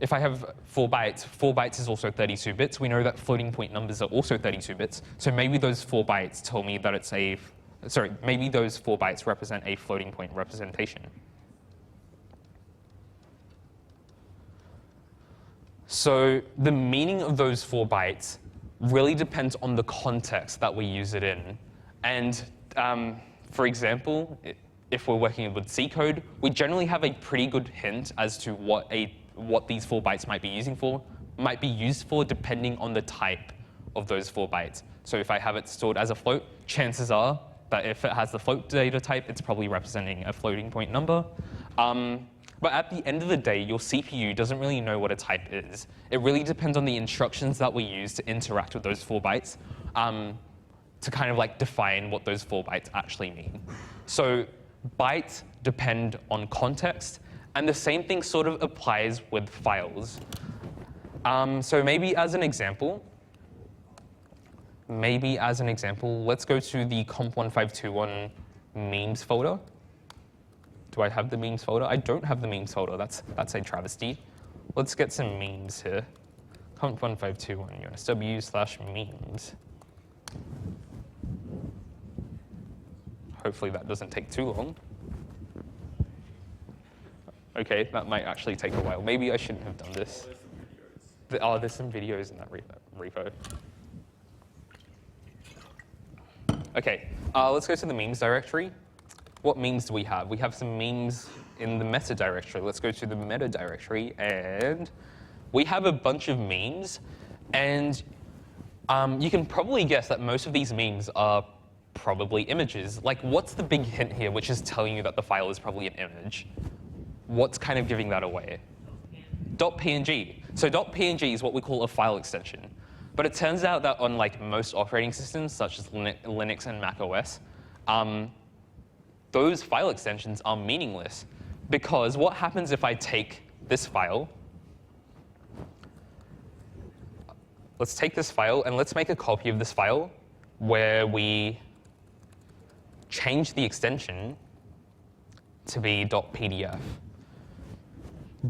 If I have 4 bytes is also 32 bits. We know that floating point numbers are also 32 bits. So maybe those 4 bytes tell me that it's a, sorry, maybe those 4 bytes represent a floating point representation. So the meaning of those 4 bytes really depends on the context that we use it in. And for example, if we're working with C code, we generally have a pretty good hint as to what these 4 bytes might be used for depending on the type of those 4 bytes. So if I have it stored as a float, chances are that if it has the float data type, it's probably representing a floating point number. But at the end of the day, your CPU doesn't really know what a type is. It really depends on the instructions that we use to interact with those 4 bytes to kind of like define what those 4 bytes actually mean. So bytes depend on context, and the same thing sort of applies with files. So maybe as an example, let's go to the COMP1521 memes folder. Do I have the memes folder? I don't have the memes folder. That's a travesty. Let's get some memes here. COMP1521 UNSW/memes. Hopefully that doesn't take too long. OK, that might actually take a while. Maybe I shouldn't have done this. There's some videos in that repo. OK, let's go to the memes directory. What memes do we have? We have some memes in the meta directory. Let's go to the meta directory, and we have a bunch of memes. And you can probably guess that most of these memes are probably images. Like, what's the big hint here, which is telling you that the file is probably an image? What's kind of giving that away? .png. So .png is what we call a file extension. But it turns out that on like most operating systems, such as Linux and Mac OS, those file extensions are meaningless. Because what happens if I take this file? Let's take this file, and let's make a copy of this file where we change the extension to be .pdf.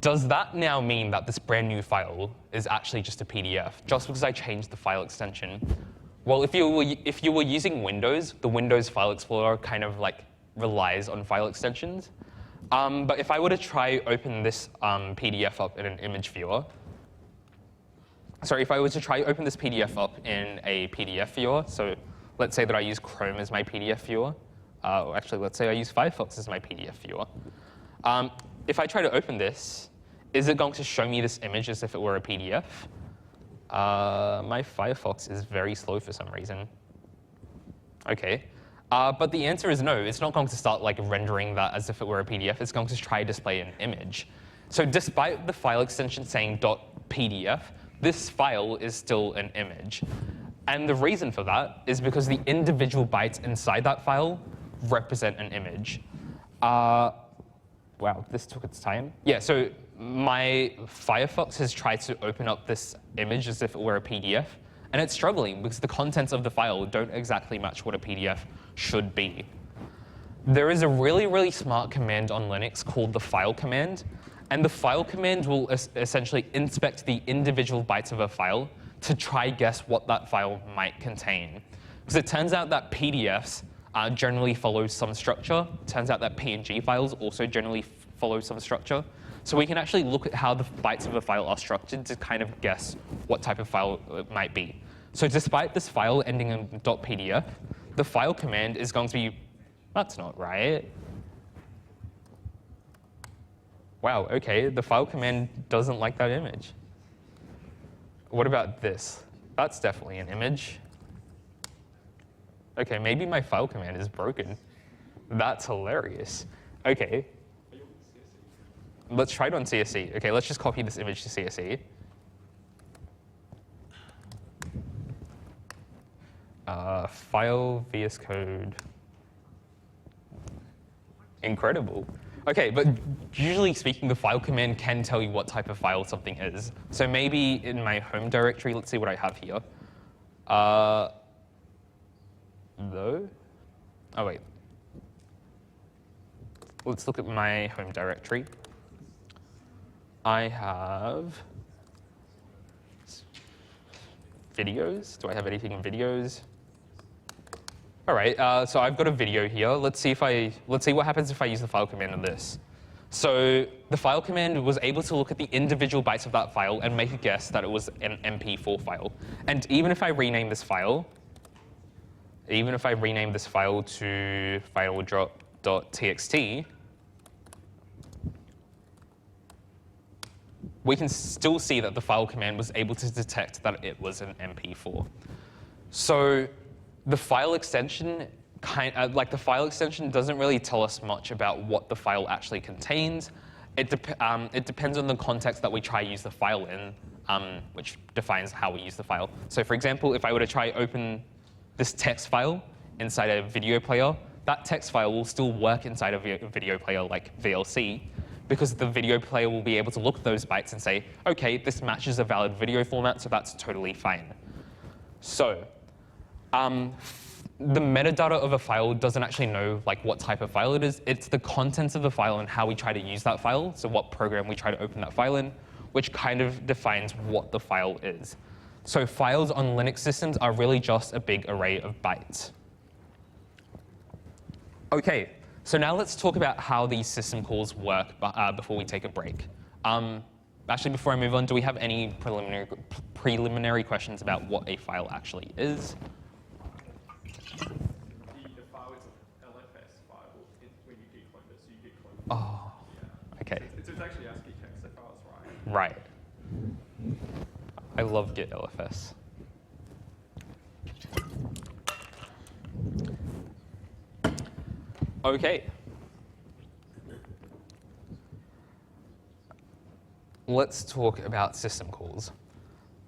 Does that now mean that this brand new file is actually just a PDF, just because I changed the file extension? Well, if you were using Windows, the Windows File Explorer kind of like relies on file extensions. But if I were to try open this PDF up in an image viewer, sorry, if I were to try open this PDF up in a PDF viewer, so let's say that I use Chrome as my PDF viewer. Actually, let's say I use Firefox as my PDF viewer. If I try to open this, Is it going to show me this image as if it were a PDF? My Firefox is very slow for some reason. OK. But the answer is no. It's not going to start like rendering that as if it were a PDF. It's going to try to display an image. So despite the file extension saying .pdf, this file is still an image. And the reason for that is because the individual bytes inside that file represent an image. Wow, this took its time. Yeah, so my Firefox has tried to open up this image as if it were a PDF, and it's struggling because the contents of the file don't exactly match what a PDF should be. There is a really, really smart command on Linux called the file command, and the file command will essentially inspect the individual bytes of a file to try guess what that file might contain. Because it turns out that PDFs generally follow some structure. Turns out that PNG files also generally follow some structure. So we can actually look at how the bytes of a file are structured to kind of guess what type of file it might be. So despite this file ending in .pdf, the file command is going to be, that's not right. Wow, OK, the file command doesn't like that image. What about this? That's definitely an image. OK, maybe my file command is broken. That's hilarious. OK. Let's try it on CSE. OK, let's just copy this image to CSE. File VS Code. Incredible. OK, but usually speaking, the file command can tell you what type of file something is. So maybe in my home directory, let's see what I have here. Though? Oh, wait. Let's look at my home directory. I have videos. Do I have anything in videos? All right, so I've got a video here. Let's see what happens if I use the file command on this. So the file command was able to look at the individual bytes of that file and make a guess that it was an MP4 file. And even if I rename this file, to file.txt, we can still see that the file command was able to detect that it was an MP4. So the file extension doesn't really tell us much about what the file actually contains. It depends on the context that we try to use the file in, which defines how we use the file. So for example, if I were to try open this text file inside a video player, that text file will still work inside a video player like VLC, because the video player will be able to look at those bytes and say, OK, this matches a valid video format, so that's totally fine. So the metadata of a file doesn't actually know like what type of file it is. It's the contents of the file and how we try to use that file, so what program we try to open that file in, which kind of defines what the file is. So files on Linux systems are really just a big array of bytes. OK, so now let's talk about how these system calls work before we take a break. Actually, before I move on, do we have any preliminary questions about what a file actually is? The file is an LFS file when you declone it, so you declone it. Oh, yeah. OK. It's actually ASCII text, if I was right. Right. I love Git LFS. OK. Let's talk about system calls.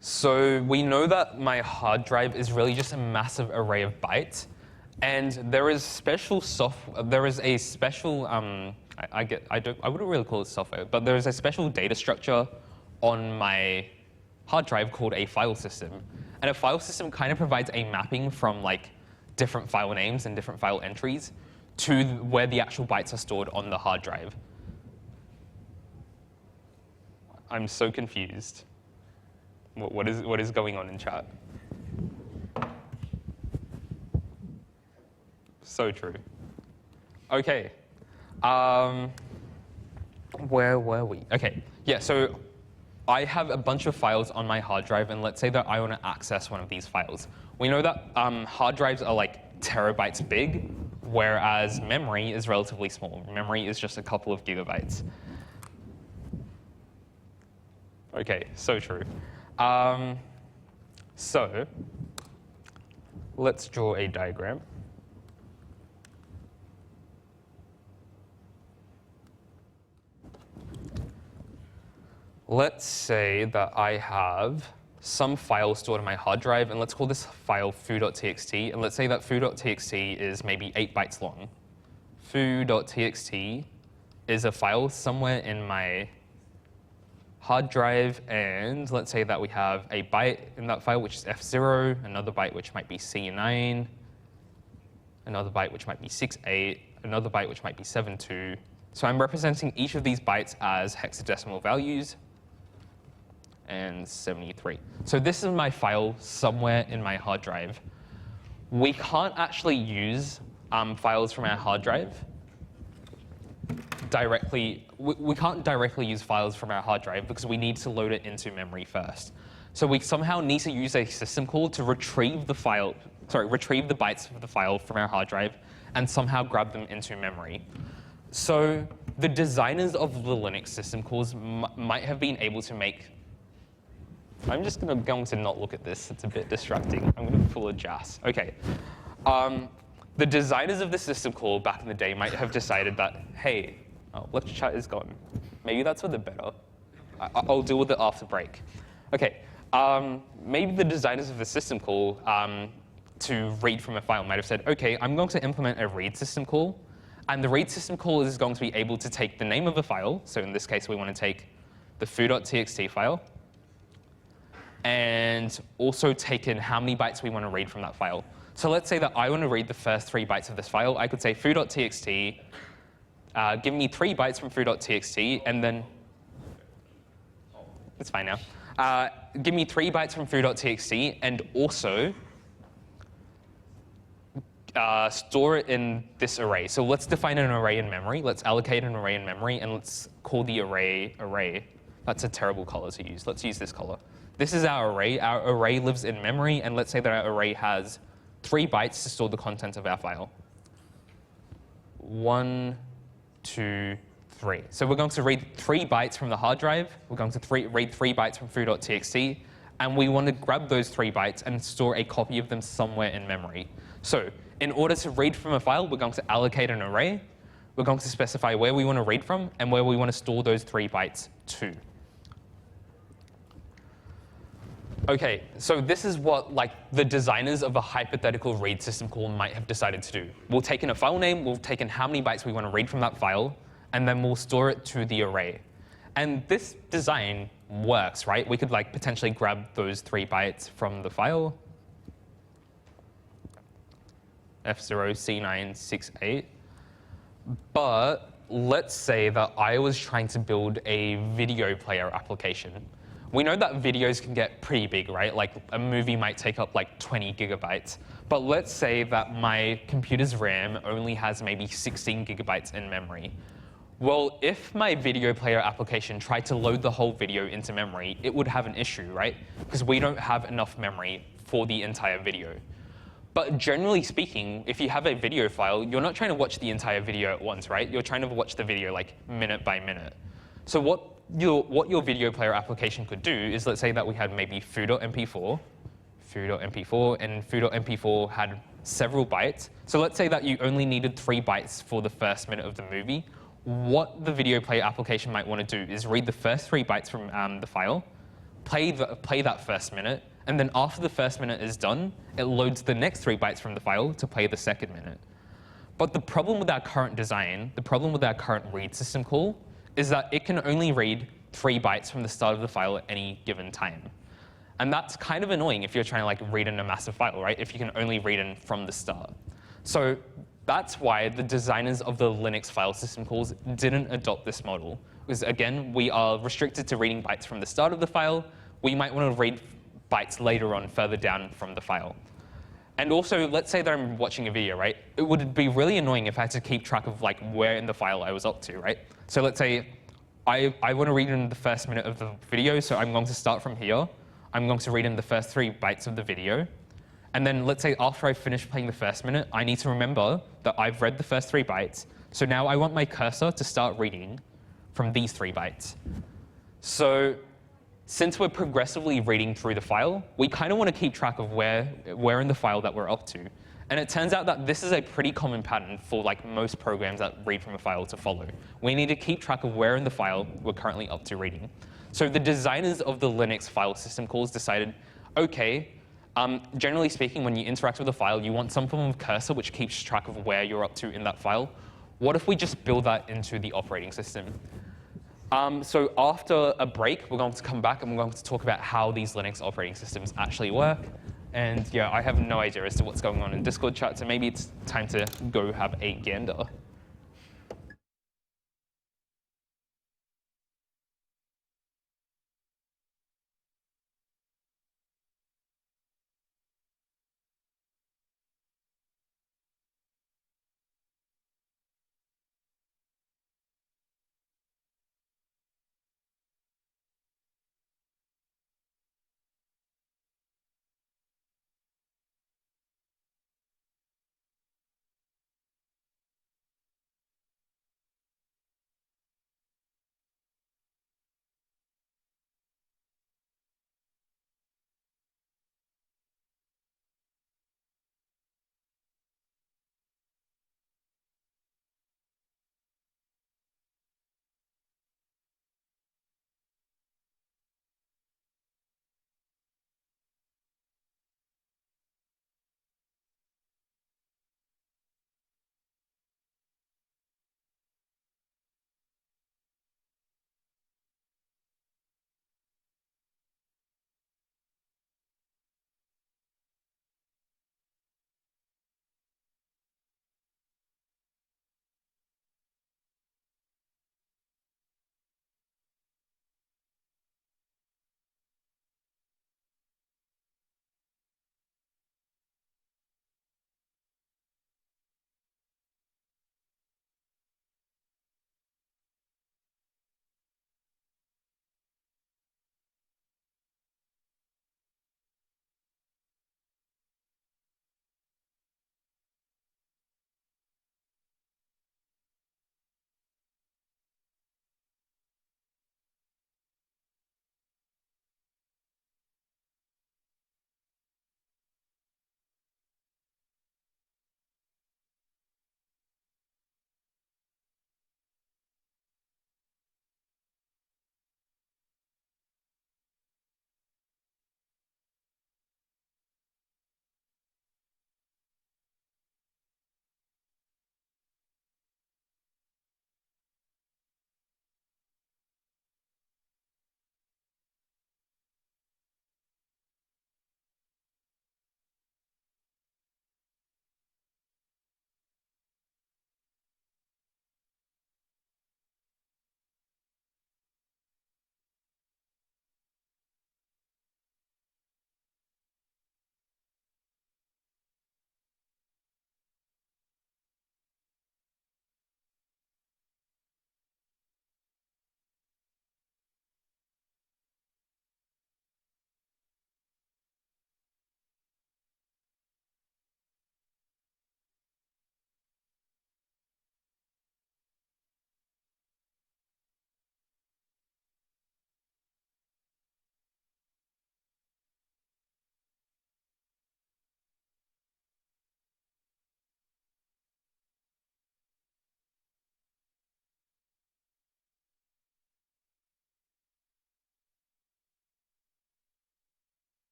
So we know that my hard drive is really just a massive array of bytes, and there is special I wouldn't really call it software, but there is a special data structure on my hard drive called a file system. And a file system kind of provides a mapping from like different file names and different file entries to where the actual bytes are stored on the hard drive. I'm so confused. What is going on in chat? So true. OK. Where were we? OK. Yeah, so I have a bunch of files on my hard drive, and let's say that I want to access one of these files. We know that hard drives are like terabytes big, whereas memory is relatively small. Memory is just a couple of gigabytes. Okay, so true. So let's draw a diagram. Let's say that I have some file stored on my hard drive, and let's call this file foo.txt, and let's say that foo.txt is maybe 8 bytes long. Foo.txt is a file somewhere in my hard drive, and let's say that we have a byte in that file, which is F0, another byte which might be C9, another byte which might be 68, another byte which might be 72. So I'm representing each of these bytes as hexadecimal values, and 73. So this is my file somewhere in my hard drive. We can't actually use files from our hard drive directly. We can't directly use files from our hard drive because we need to load it into memory first. So we somehow need to use a system call to retrieve the bytes of the file from our hard drive and somehow grab them into memory. So the designers of the Linux system calls might have been able to make. I'm just going to not look at this. It's a bit distracting. I'm going to pull a jazz. OK. The designers of the system call back in the day might have decided that, hey, lecture chat is gone. Maybe that's for the better. I'll deal with it after break. OK. Maybe the designers of the system call to read from a file might have said, OK, I'm going to implement a read system call. And the read system call is going to be able to take the name of a file. So in this case, we want to take the foo.txt file, and also take in how many bytes we want to read from that file. So let's say that I want to read the first 3 bytes of this file. I could say foo.txt, give me 3 bytes from foo.txt, and then it's fine now. Give me 3 bytes from foo.txt, and also store it in this array. So let's define an array in memory. Let's allocate an array in memory, and let's call the array array. That's a terrible color to use. Let's use this color. This is our array. Our array lives in memory, and let's say that our array has 3 bytes to store the content of our file. 1, 2, 3. So we're going to read 3 bytes from the hard drive. We're going to read 3 bytes from foo.txt, and we want to grab those 3 bytes and store a copy of them somewhere in memory. So in order to read from a file, we're going to allocate an array. We're going to specify where we want to read from and where we want to store those 3 bytes to. OK, so this is what the designers of a hypothetical read system call might have decided to do. We'll take in a file name, we'll take in how many bytes we want to read from that file, and then we'll store it to the array. And this design works, right? We could potentially grab those 3 bytes from the file, F0, C9, 68. But let's say that I was trying to build a video player application. We know that videos can get pretty big, right? Like a movie might take up 20 gigabytes. But let's say that my computer's RAM only has maybe 16 gigabytes in memory. Well, if my video player application tried to load the whole video into memory, it would have an issue, right? Because we don't have enough memory for the entire video. But generally speaking, if you have a video file, you're not trying to watch the entire video at once, right? You're trying to watch the video minute by minute. So what your video player application could do is, let's say that we had maybe foo.mp4, and foo.mp4 had several bytes. So let's say that you only needed 3 bytes for the first minute of the movie. What the video player application might want to do is read the first 3 bytes from the file, play that first minute, and then after the first minute is done, it loads the next 3 bytes from the file to play the second minute. But the problem with our current design, the problem with our current read system call, is that it can only read 3 bytes from the start of the file at any given time. And that's kind of annoying if you're trying to read in a massive file, right? If you can only read in from the start. So that's why the designers of the Linux file system calls didn't adopt this model. Because again, we are restricted to reading bytes from the start of the file. We might want to read bytes later on further down from the file. And also, let's say that I'm watching a video, right? It would be really annoying if I had to keep track of where in the file I was up to, right? So let's say I want to read in the first minute of the video, so I'm going to start from here. I'm going to read in the first 3 bytes of the video. And then let's say after I finish playing the first minute, I need to remember that I've read the first 3 bytes. So now I want my cursor to start reading from these 3 bytes. So since we're progressively reading through the file, we kind of want to keep track of where in the file that we're up to. And it turns out that this is a pretty common pattern for like most programs that read from a file to follow. We need to keep track of where in the file we're currently up to reading. So the designers of the Linux file system calls decided, OK, generally speaking, when you interact with a file, you want some form of cursor which keeps track of where you're up to in that file. What if we just build that into the operating system? So after a break, we're going to come back and we're going to talk about how these Linux operating systems actually work. And yeah, I have no idea as to what's going on in Discord chat, so maybe it's time to go have a gander.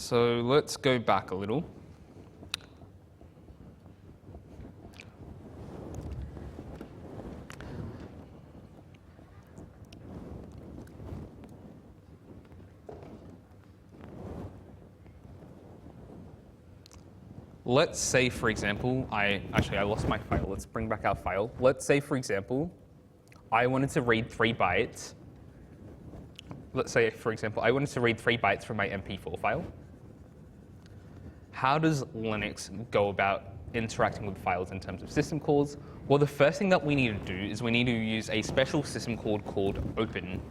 So let's go back a little. Let's say, for example, I lost my file. Let's bring back our file. Let's say, for example, I wanted to read 3 bytes. Let's say, for example, I wanted to read 3 bytes from my MP4 file. How does Linux go about interacting with files in terms of system calls? Well, the first thing that we need to do is we need to use a special system call called open.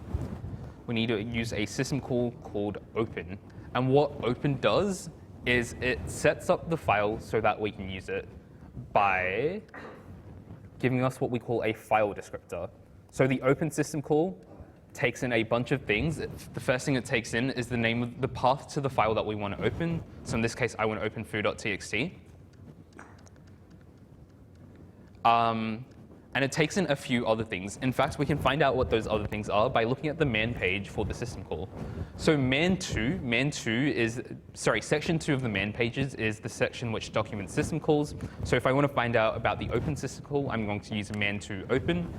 We need to use a system call called open. And what open does is it sets up the file so that we can use it by giving us what we call a file descriptor. So the open system call takes in a bunch of things. The first thing it takes in is the name of the path to the file that we want to open. So in this case, I want to open foo.txt. And it takes in a few other things. In fact, we can find out what those other things are by looking at the man page for the system call. So section 2 of the man pages is the section which documents system calls. So if I want to find out about the open system call, I'm going to use man2 open.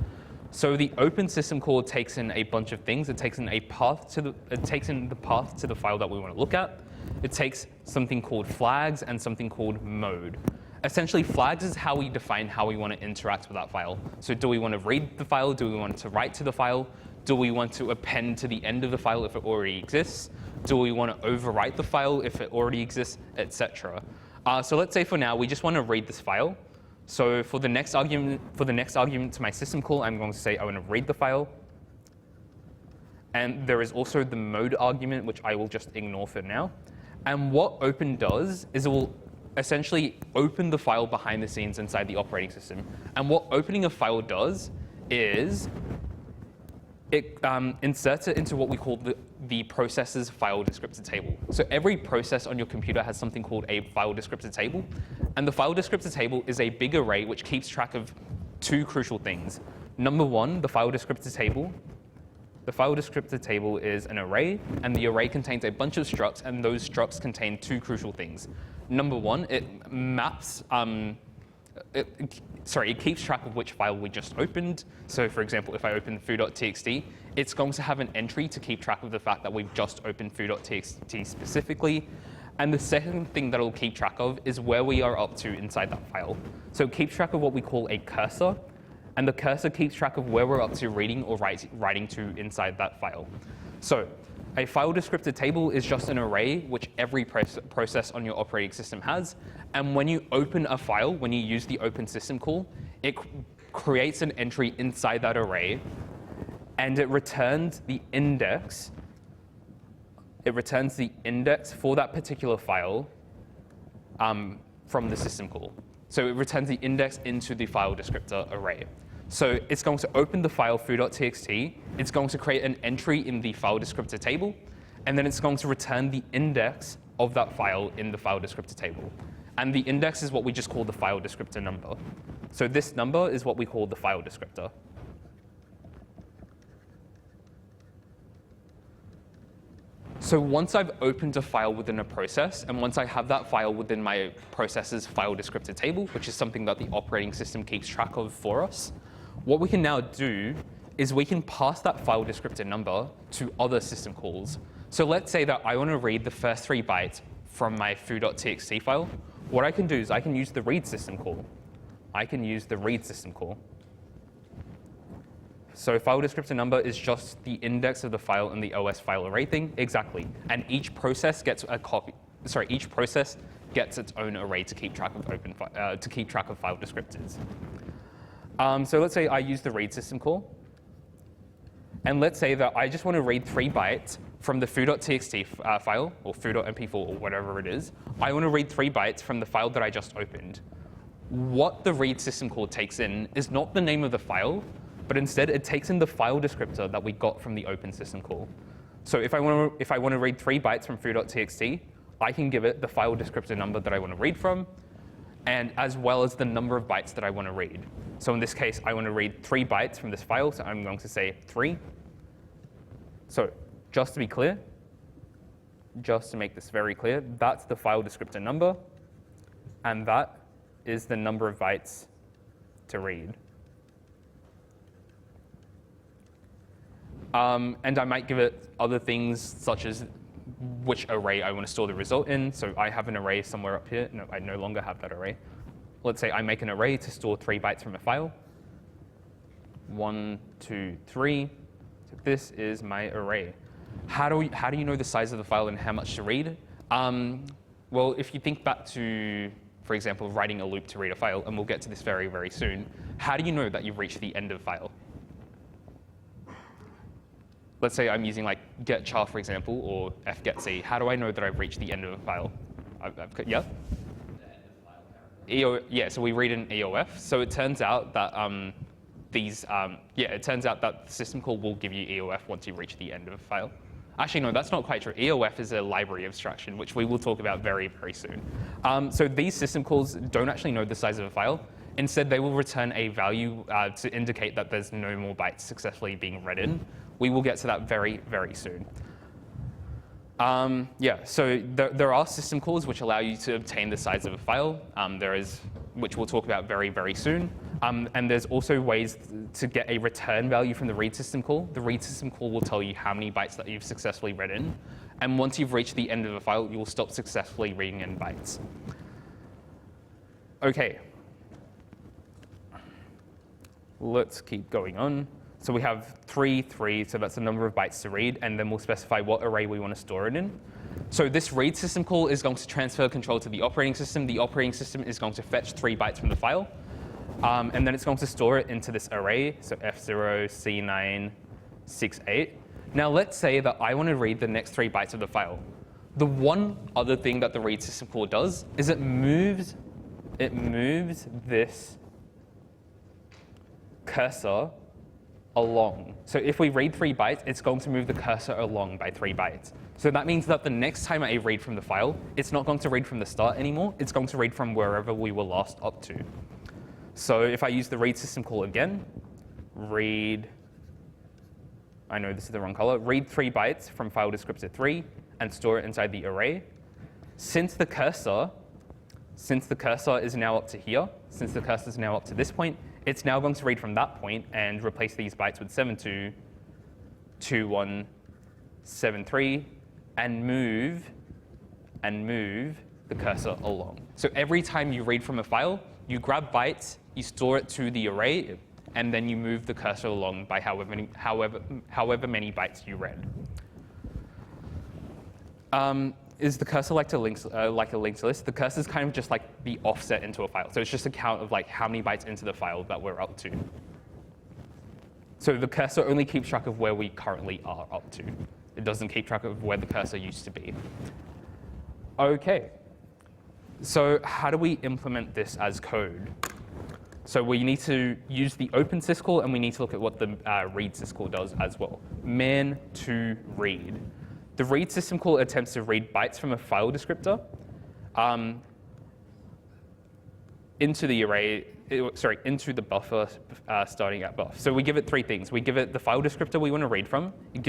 So the open system call takes in a bunch of things. It takes in the path to the file that we want to look at. It takes something called flags and something called mode. Essentially, flags is how we define how we want to interact with that file. So do we want to read the file? Do we want to write to the file? Do we want to append to the end of the file if it already exists? Do we want to overwrite the file if it already exists, etc.? So let's say for now, we just want to read this file. So for the next argument to my system call, I'm going to say I want to read the file. And there is also the mode argument, which I will just ignore for now. And what open does is it will essentially open the file behind the scenes inside the operating system. And what opening a file does is it inserts it into what we call the process's file descriptor table. So every process on your computer has something called a file descriptor table. And the file descriptor table is a big array which keeps track of 2 crucial things. Number 1, the file descriptor table. The file descriptor table is an array, and the array contains a bunch of structs, and those structs contain 2 crucial things. Number 1, it maps, it keeps track of which file we just opened. So for example, if I open foo.txt, it's going to have an entry to keep track of the fact that we've just opened foo.txt specifically. And the second thing that it'll keep track of is where we are up to inside that file. So it keeps track of what we call a cursor. And the cursor keeps track of where we're up to reading or writing to inside that file. So a file descriptor table is just an array which every process on your operating system has. And when you open a file, when you use the open system call, it creates an entry inside that array, and it returns the index. It returns the index for that particular file from the system call. So it returns the index into the file descriptor array. So it's going to open the file foo.txt. It's going to create an entry in the file descriptor table. And then it's going to return the index of that file in the file descriptor table. And the index is what we just call the file descriptor number. So this number is what we call the file descriptor. So once I've opened a file within a process, and once I have that file within my process's file descriptor table, which is something that the operating system keeps track of for us, what we can now do is we can pass that file descriptor number to other system calls. So let's say that I want to read the first 3 bytes from my foo.txt file. What I can do is I can use the read system call. So file descriptor number is just the index of the file in the OS file array thing. Exactly. And each process gets each process gets its own array to keep track of file descriptors. So let's say I use the read system call. And let's say that I just want to read 3 bytes from the foo.txt file, or foo.mp4, or whatever it is. I want to read 3 bytes from the file that I just opened. What the read system call takes in is not the name of the file, but instead it takes in the file descriptor that we got from the open system call. So if I want to read 3 bytes from foo.txt, I can give it the file descriptor number that I want to read from, and as well as the number of bytes that I want to read. So in this case, I want to read 3 bytes from this file, so I'm going to say 3. So just to be clear, just to make this very clear, that's the file descriptor number, and that is the number of bytes to read. And I might give it other things such as which array I want to store the result in. So I have an array somewhere up here. No, I no longer have that array. Let's say I make an array to store 3 bytes from a file. 1, 2, 3. So this is my array. How do you know the size of the file and how much to read? Well, if you think back to, for example, writing a loop to read a file, and we'll get to this very, very soon, how do you know that you've reached the end of the file? Let's say I'm using like getChar, for example, or fgetC. How do I know that I've reached the end of a file? Yeah? Yeah, so we read an EOF. So it turns out that it turns out that the system call will give you EOF once you reach the end of a file. Actually, no, that's not quite true. EOF is a library abstraction, which we will talk about very, very soon. So these system calls don't actually know the size of a file. Instead, they will return a value to indicate that there's no more bytes successfully being read in. We will get to that very, very soon. So there are system calls which allow you to obtain the size of a file. Which we'll talk about very, very soon. And there's also ways to get a return value from the read system call. The read system call will tell you how many bytes that you've successfully read in. And once you've reached the end of a file, you will stop successfully reading in bytes. OK. Let's keep going on. So we have 3, 3, so that's the number of bytes to read, and then we'll specify what array we want to store it in. So this read system call is going to transfer control to the operating system. The operating system is going to fetch 3 bytes from the file, and then it's going to store it into this array, so F0, C9, 68. Now let's say that I want to read the next 3 bytes of the file. The one other thing that the read system call does is it moves this cursor along. So if we read 3 bytes, it's going to move the cursor along by 3 bytes. So that means that the next time I read from the file, it's not going to read from the start anymore. It's going to read from wherever we were last up to. So if I use the read system call again, read, I know this is the wrong color, read 3 bytes from file descriptor 3 and store it inside the array. Since the cursor is now up to here, since the cursor is now up to this point, it's now going to read from that point and replace these bytes with 722173 and move the cursor along. So every time you read from a file, you grab bytes, you store it to the array, and then you move the cursor along by however many bytes you read. Is the cursor like a linked list? The cursor is kind of just like the offset into a file. So it's just a count of like how many bytes into the file that we're up to. So the cursor only keeps track of where we currently are up to. It doesn't keep track of where the cursor used to be. OK. So how do we implement this as code? So we need to use the open syscall, and we need to look at what the read syscall does as well. Man to read. The read system call attempts to read bytes from a file descriptor into the array, into the buffer starting at buff. So we give it 3 things. We give it the file descriptor we want to read from. We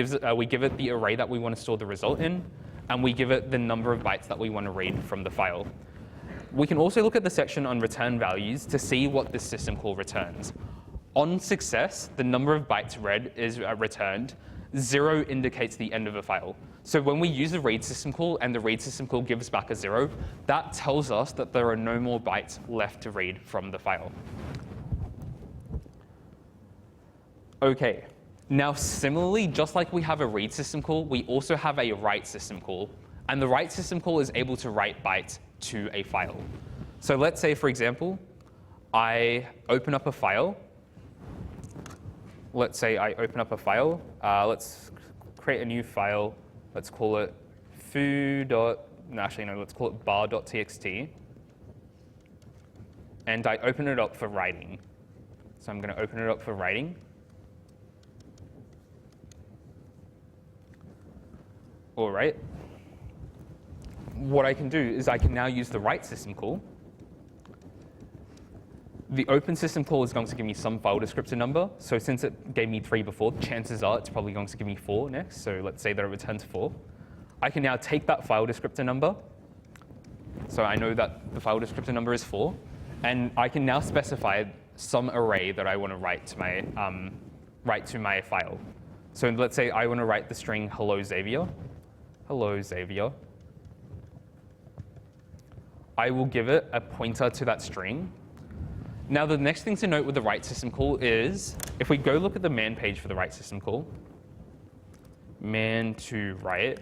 give it the array that we want to store the result in. And we give it the number of bytes that we want to read from the file. We can also look at the section on return values to see what this system call returns. On success, the number of bytes read is returned. 0 indicates the end of a file. So when we use the read system call and the read system call gives back a 0, that tells us that there are no more bytes left to read from the file. OK. Now similarly, just like we have a read system call, we also have a write system call. And the write system call is able to write bytes to a file. So let's say, for example, I open up a file. Let's say I open up a file. Let's create a new file. Let's call it let's call it bar.txt. And I open it up for writing. So I'm going to open it up for writing. All right. What I can do is I can now use the write system call. The open system call is going to give me some file descriptor number. So since it gave me 3 before, chances are it's probably going to give me 4 next. So let's say that it returns 4. I can now take that file descriptor number. So I know that the file descriptor number is 4. And I can now specify some array that I want to write to my file. So let's say I want to write the string hello Xavier. Hello Xavier. I will give it a pointer to that string. Now the next thing to note with the write system call is, if we go look at the man page for the write system call, man to write,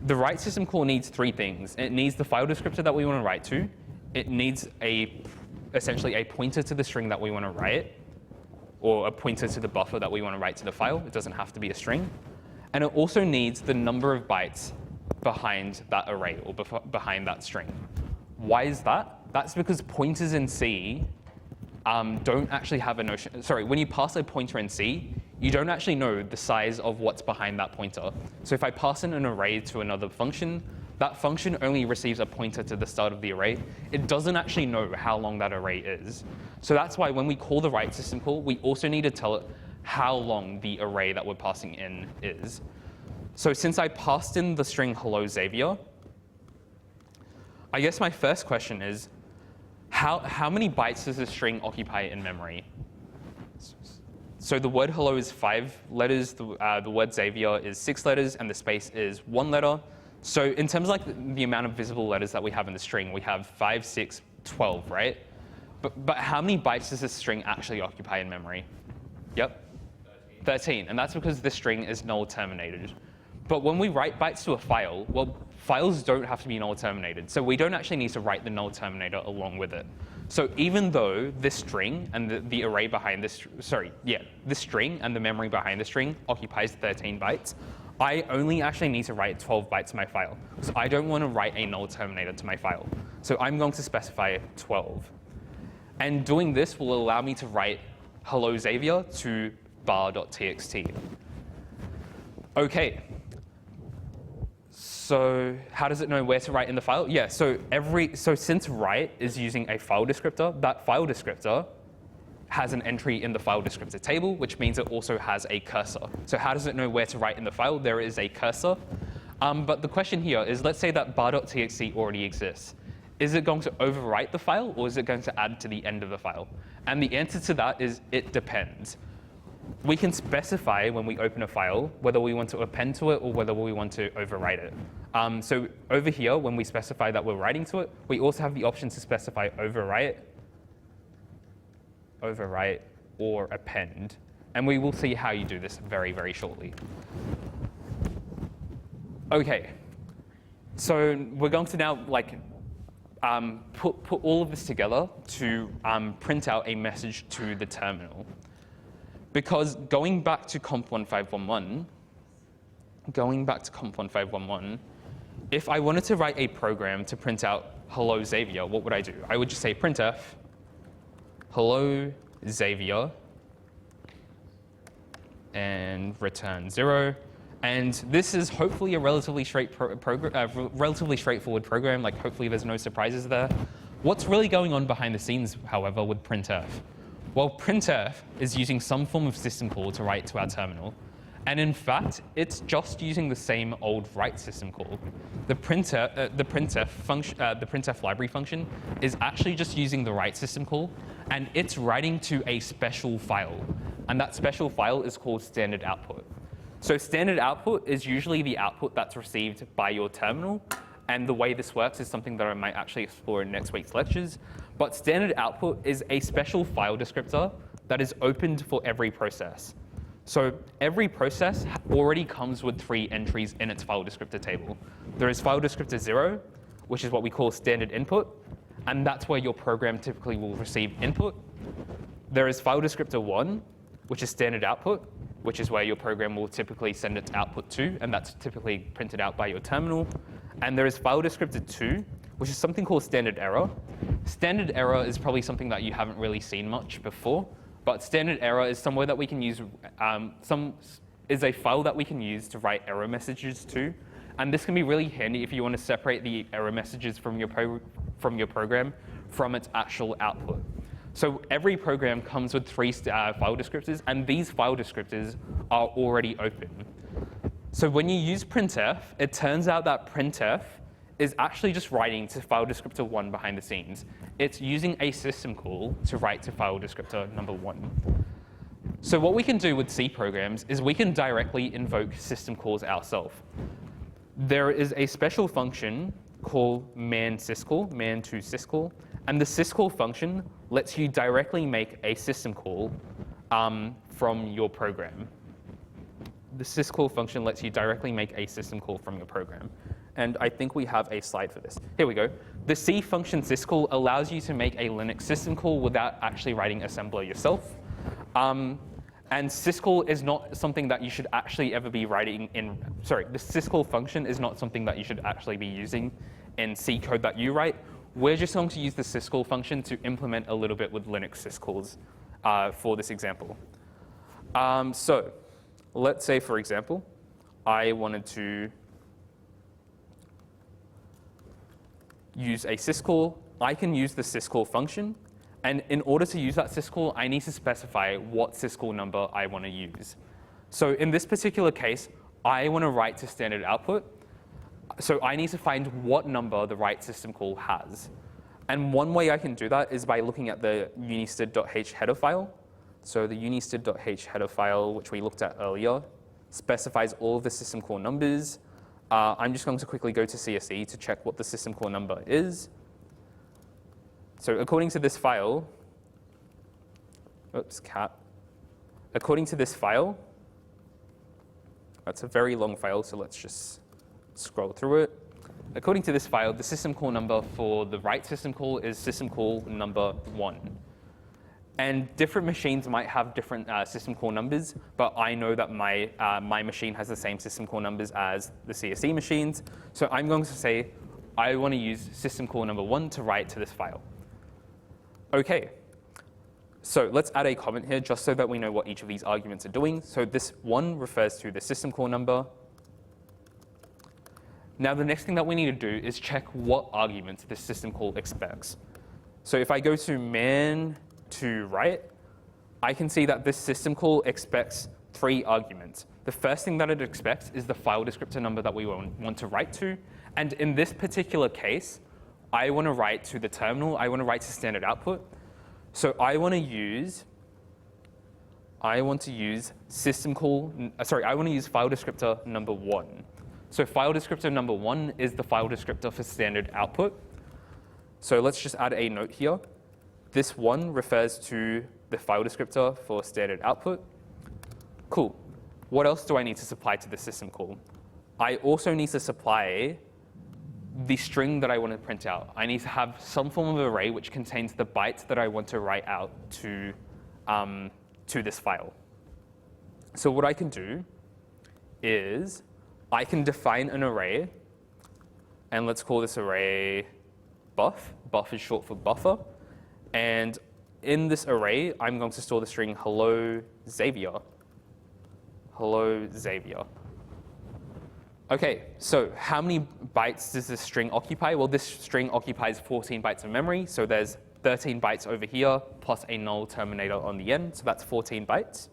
the write system call needs 3 things. It needs the file descriptor that we want to write to. It needs essentially a pointer to the string that we want to write, or a pointer to the buffer that we want to write to the file. It doesn't have to be a string. And it also needs the number of bytes behind that array, or behind that string. Why is that? That's because pointers in C don't actually have a notion. Sorry, when you pass a pointer in C, you don't actually know the size of what's behind that pointer. So if I pass in an array to another function, that function only receives a pointer to the start of the array. It doesn't actually know how long that array is. So that's why when we call the write system call, we also need to tell it how long the array that we're passing in is. So since I passed in the string hello Xavier, I guess my first question is, how many bytes does this string occupy in memory? So the word hello is 5 letters, the word Xavier is 6 letters, and the space is 1 letter. So in terms of like the amount of visible letters that we have in the string, we have 5, 6, 12, right? But how many bytes does this string actually occupy in memory? Yep, 13. And that's because this string is null terminated. But when we write bytes to a file, well, files don't have to be null terminated. So we don't actually need to write the null terminator along with it. So even though this string and the array behind this, this string and the memory behind the string occupies 13 bytes, I only actually need to write 12 bytes to my file. So I don't want to write a null terminator to my file. So I'm going to specify 12. And doing this will allow me to write hello Xavier to bar.txt. OK. So how does it know where to write in the file? Yeah, so since write is using a file descriptor, that file descriptor has an entry in the file descriptor table, which means it also has a cursor. So how does it know where to write in the file? There is a cursor. But the question here is, let's say that bar.txt already exists. Is it going to overwrite the file, or is it going to add to the end of the file? And the answer to that is it depends. We can specify when we open a file whether we want to append to it or whether we want to overwrite it. So over here, when we specify that we're writing to it, we also have the option to specify overwrite, or append. And we will see how you do this very, very shortly. OK. So we're going to now put all of this together to print out a message to the terminal. Because going back to COMP1521, if I wanted to write a program to print out hello Xavier, what would I do? I would just say printf hello Xavier and return 0. And this is hopefully a relatively straightforward program. Like, hopefully there's no surprises there. What's really going on behind the scenes, however, with printf? Well, printf is using some form of system call to write to our terminal. And in fact, it's just using the same old write system call. The printf library function is actually just using the write system call, and it's writing to a special file. And that special file is called standard output. So standard output is usually the output that's received by your terminal. And the way this works is something that I might actually explore in next week's lectures. But standard output is a special file descriptor that is opened for every process. So every process already comes with 3 entries in its file descriptor table. There is file descriptor 0, which is what we call standard input. And that's where your program typically will receive input. There is file descriptor 1, which is standard output, which is where your program will typically send its output to. And that's typically printed out by your terminal. And there is file descriptor 2, which is something called standard error. Standard error is probably something that you haven't really seen much before. But standard error is somewhere that we can use, is a file that we can use to write error messages to. And this can be really handy if you want to separate the error messages from your program from its actual output. So every program comes with 3 file descriptors, and these file descriptors are already open. So when you use printf, it turns out that printf is actually just writing to file descriptor 1 behind the scenes. It's using a system call to write to file descriptor number 1. So what we can do with C programs is we can directly invoke system calls ourselves. There is a special function called man-syscall, man2syscall, and the syscall function lets you directly make a system call from your program. The syscall function lets you directly make a system call from your program. And I think we have a slide for this. Here we go. The C function syscall allows you to make a Linux system call without actually writing assembler yourself. And syscall is not something that you should actually ever be writing in, sorry, the syscall function is not something that you should actually be using in C code that you write. We're just going to use the syscall function to implement a little bit with Linux syscalls for this example. So let's say, for example, I wanted to use a syscall. I can use the syscall function. And in order to use that syscall, I need to specify what syscall number I want to use. So in this particular case, I want to write to standard output. So I need to find what number the write system call has. And one way I can do that is by looking at the unistd.h header file. So the unistd.h header file, which we looked at earlier, specifies all of the system call numbers. I'm just going to quickly go to CSE to check what the system call number is. So according to this file, oops, cat. According to this file, that's a very long file, so let's just scroll through it. According to this file, the system call number for the write system call is system call number 1. And different machines might have different system call numbers, but I know that my machine has the same system call numbers as the CSE machines. So I'm going to say, I want to use system call number 1 to write to this file. OK, so let's add a comment here just so that we know what each of these arguments are doing. So this 1 refers to the system call number. Now the next thing that we need to do is check what arguments this system call expects. So if I go to man to write, I can see that this system call expects 3 arguments. The first thing that it expects is the file descriptor number that we want to write to. And in this particular case, I want to write to the terminal. I want to write to standard output. So I want to use system call, I want to use file descriptor number 1. So file descriptor number 1 is the file descriptor for standard output. So let's just add a note here. This 1 refers to the file descriptor for standard output. Cool. What else do I need to supply to the system call? I also need to supply the string that I want to print out. I need to have some form of array which contains the bytes that I want to write out to this file. So what I can do is I can define an array, and let's call this array buff. Buff is short for buffer. And in this array, I'm going to store the string hello Xavier. Hello Xavier. OK, so how many bytes does this string occupy? Well, this string occupies 14 bytes of memory. So there's 13 bytes over here, plus a null terminator on the end. So that's 14 bytes.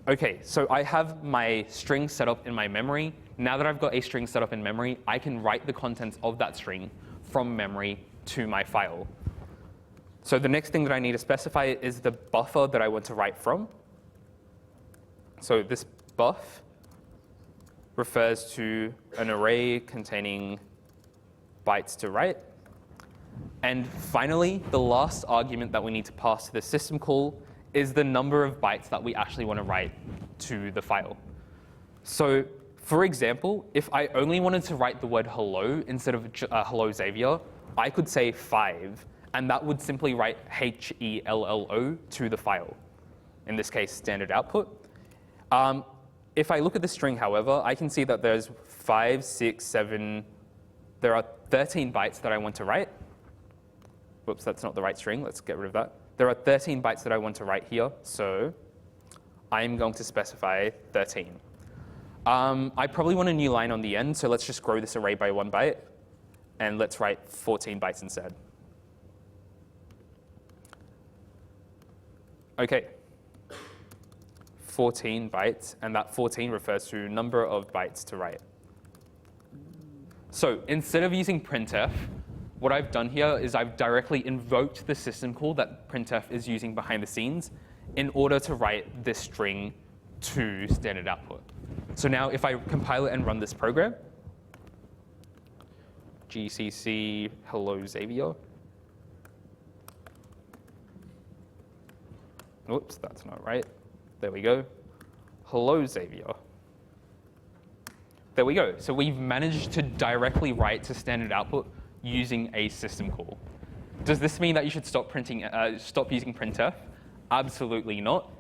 OK, so I have my string set up in my memory. Now that I've got a string set up in memory, I can write the contents of that string from memory to my file. So the next thing that I need to specify is the buffer that I want to write from. So this buff refers to an array containing bytes to write. And finally, the last argument that we need to pass to the system call is the number of bytes that we actually want to write to the file. So for example, if I only wanted to write the word hello instead of hello Xavier, I could say 5, and that would simply write HELLO to the file. In this case, standard output. If I look at the string, however, I can see that there's 5, 6, 7, there are 13 bytes that I want to write. Whoops, that's not the right string. Let's get rid of that. There are 13 bytes that I want to write here, so I'm going to specify 13. I probably want a new line on the end, so let's just grow this array by 1 byte, and let's write 14 bytes instead. OK. 14 bytes, and that 14 refers to number of bytes to write. So instead of using printf, what I've done here is I've directly invoked the system call that printf is using behind the scenes in order to write this string to standard output. So now if I compile it and run this program, gcc hello Xavier. Oops, that's not right. There we go. Hello Xavier. There we go. So we've managed to directly write to standard output using a system call. Does this mean that you should stop using printf? Absolutely not.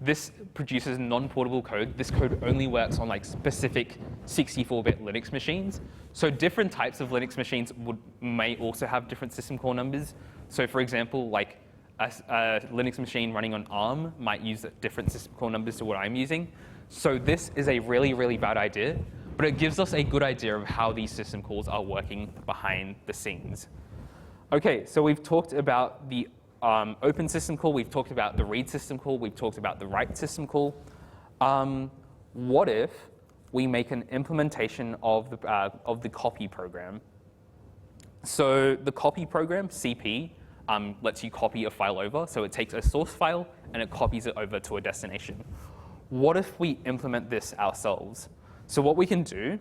This produces non-portable code. This code only works on like specific 64-bit Linux machines. So different types of Linux machines may also have different system call numbers. So for example, like a Linux machine running on ARM might use different system call numbers to what I'm using. So this is a really, really bad idea, but it gives us a good idea of how these system calls are working behind the scenes. OK, so we've talked about the open system call. We've talked about the read system call. We've talked about the write system call. What if we make an implementation of the copy program? So the copy program, CP, lets you copy a file over. So it takes a source file and it copies it over to a destination. What if we implement this ourselves? So what we can do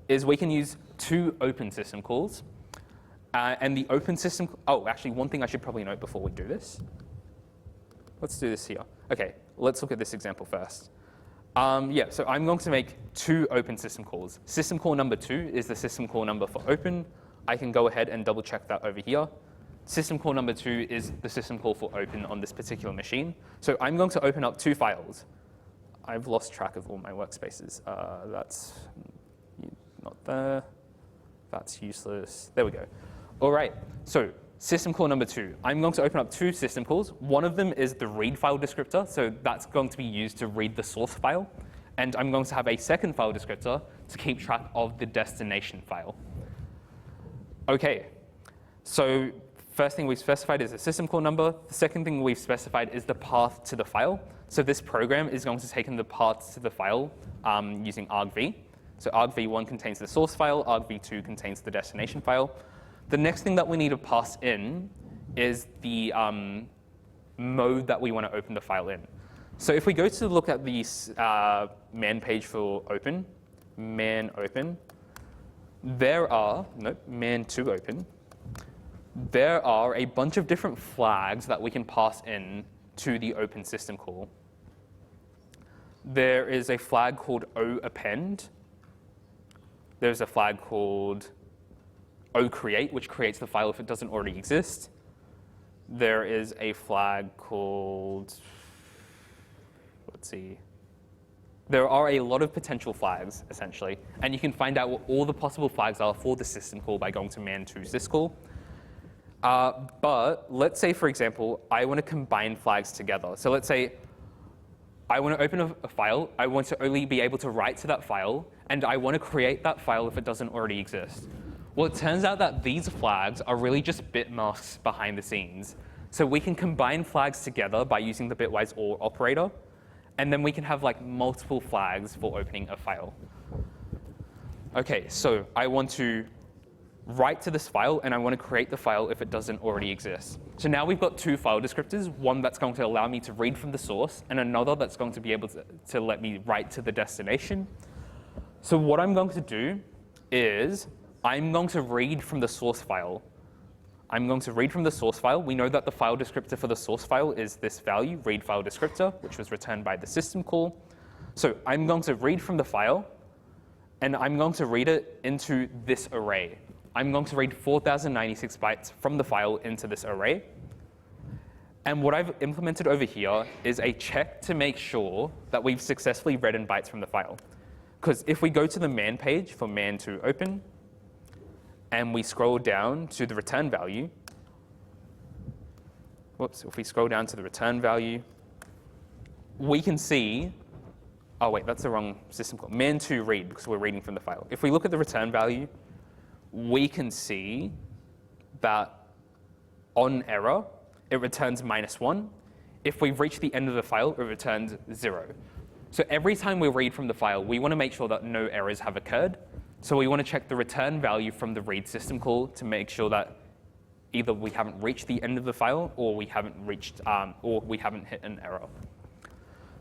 is we can use two open system calls. And the open system, actually one thing I should probably note before we do this. Let's do this here. OK, let's look at this example first. So I'm going to make two open system calls. System call number 2 is the system call number for open. I can go ahead and double check that over here. System call number 2 is the system call for open on this particular machine. So I'm going to open up two files. I've lost track of all my workspaces. That's not there. That's useless. There we go. All right, so system call number 2. I'm going to open up two system calls. One of them is the read file descriptor. So that's going to be used to read the source file. And I'm going to have a second file descriptor to keep track of the destination file. OK, so first thing we've specified is a system call number. The second thing we've specified is the path to the file. So this program is going to take in the paths to the file using argv. So argv1 contains the source file. argv2 contains the destination file. The next thing that we need to pass in is the mode that we want to open the file in. So if we go to look at the man page for open, man open, man to open, there are a bunch of different flags that we can pass in to the open system call. There is a flag called oappend. There's a flag called oCreate, which creates the file if it doesn't already exist. There is a flag called, let's see. There are a lot of potential flags, essentially. And you can find out what all the possible flags are for the system call by going to man2syscall. But let's say, for example, I want to combine flags together. So let's say I want to open a file. I want to only be able to write to that file. And I want to create that file if it doesn't already exist. Well, it turns out that these flags are really just bit masks behind the scenes. So we can combine flags together by using the bitwise OR operator. And then we can have like multiple flags for opening a file. OK, so I want to write to this file, and I want to create the file if it doesn't already exist. So now we've got two file descriptors, one that's going to allow me to read from the source, and another that's going to be able to let me write to the destination. So what I'm going to do is I'm going to read from the source file. I'm going to read from the source file. We know that the file descriptor for the source file is this value, read file descriptor, which was returned by the system call. So I'm going to read from the file, and I'm going to read it into this array. I'm going to read 4,096 bytes from the file into this array. And what I've implemented over here is a check to make sure that we've successfully read in bytes from the file. Because if we go to the man page for man to open, and we scroll down to the return value, if we scroll down to the return value, we can see, oh wait, that's the wrong system call, man to read, because we're reading from the file. If we look at the return value, we can see that on error, it returns -1. If we've reached the end of the file, it returns 0. So every time we read from the file, we want to make sure that no errors have occurred. So we want to check the return value from the read system call to make sure that either we haven't reached the end of the file or we haven't hit an error.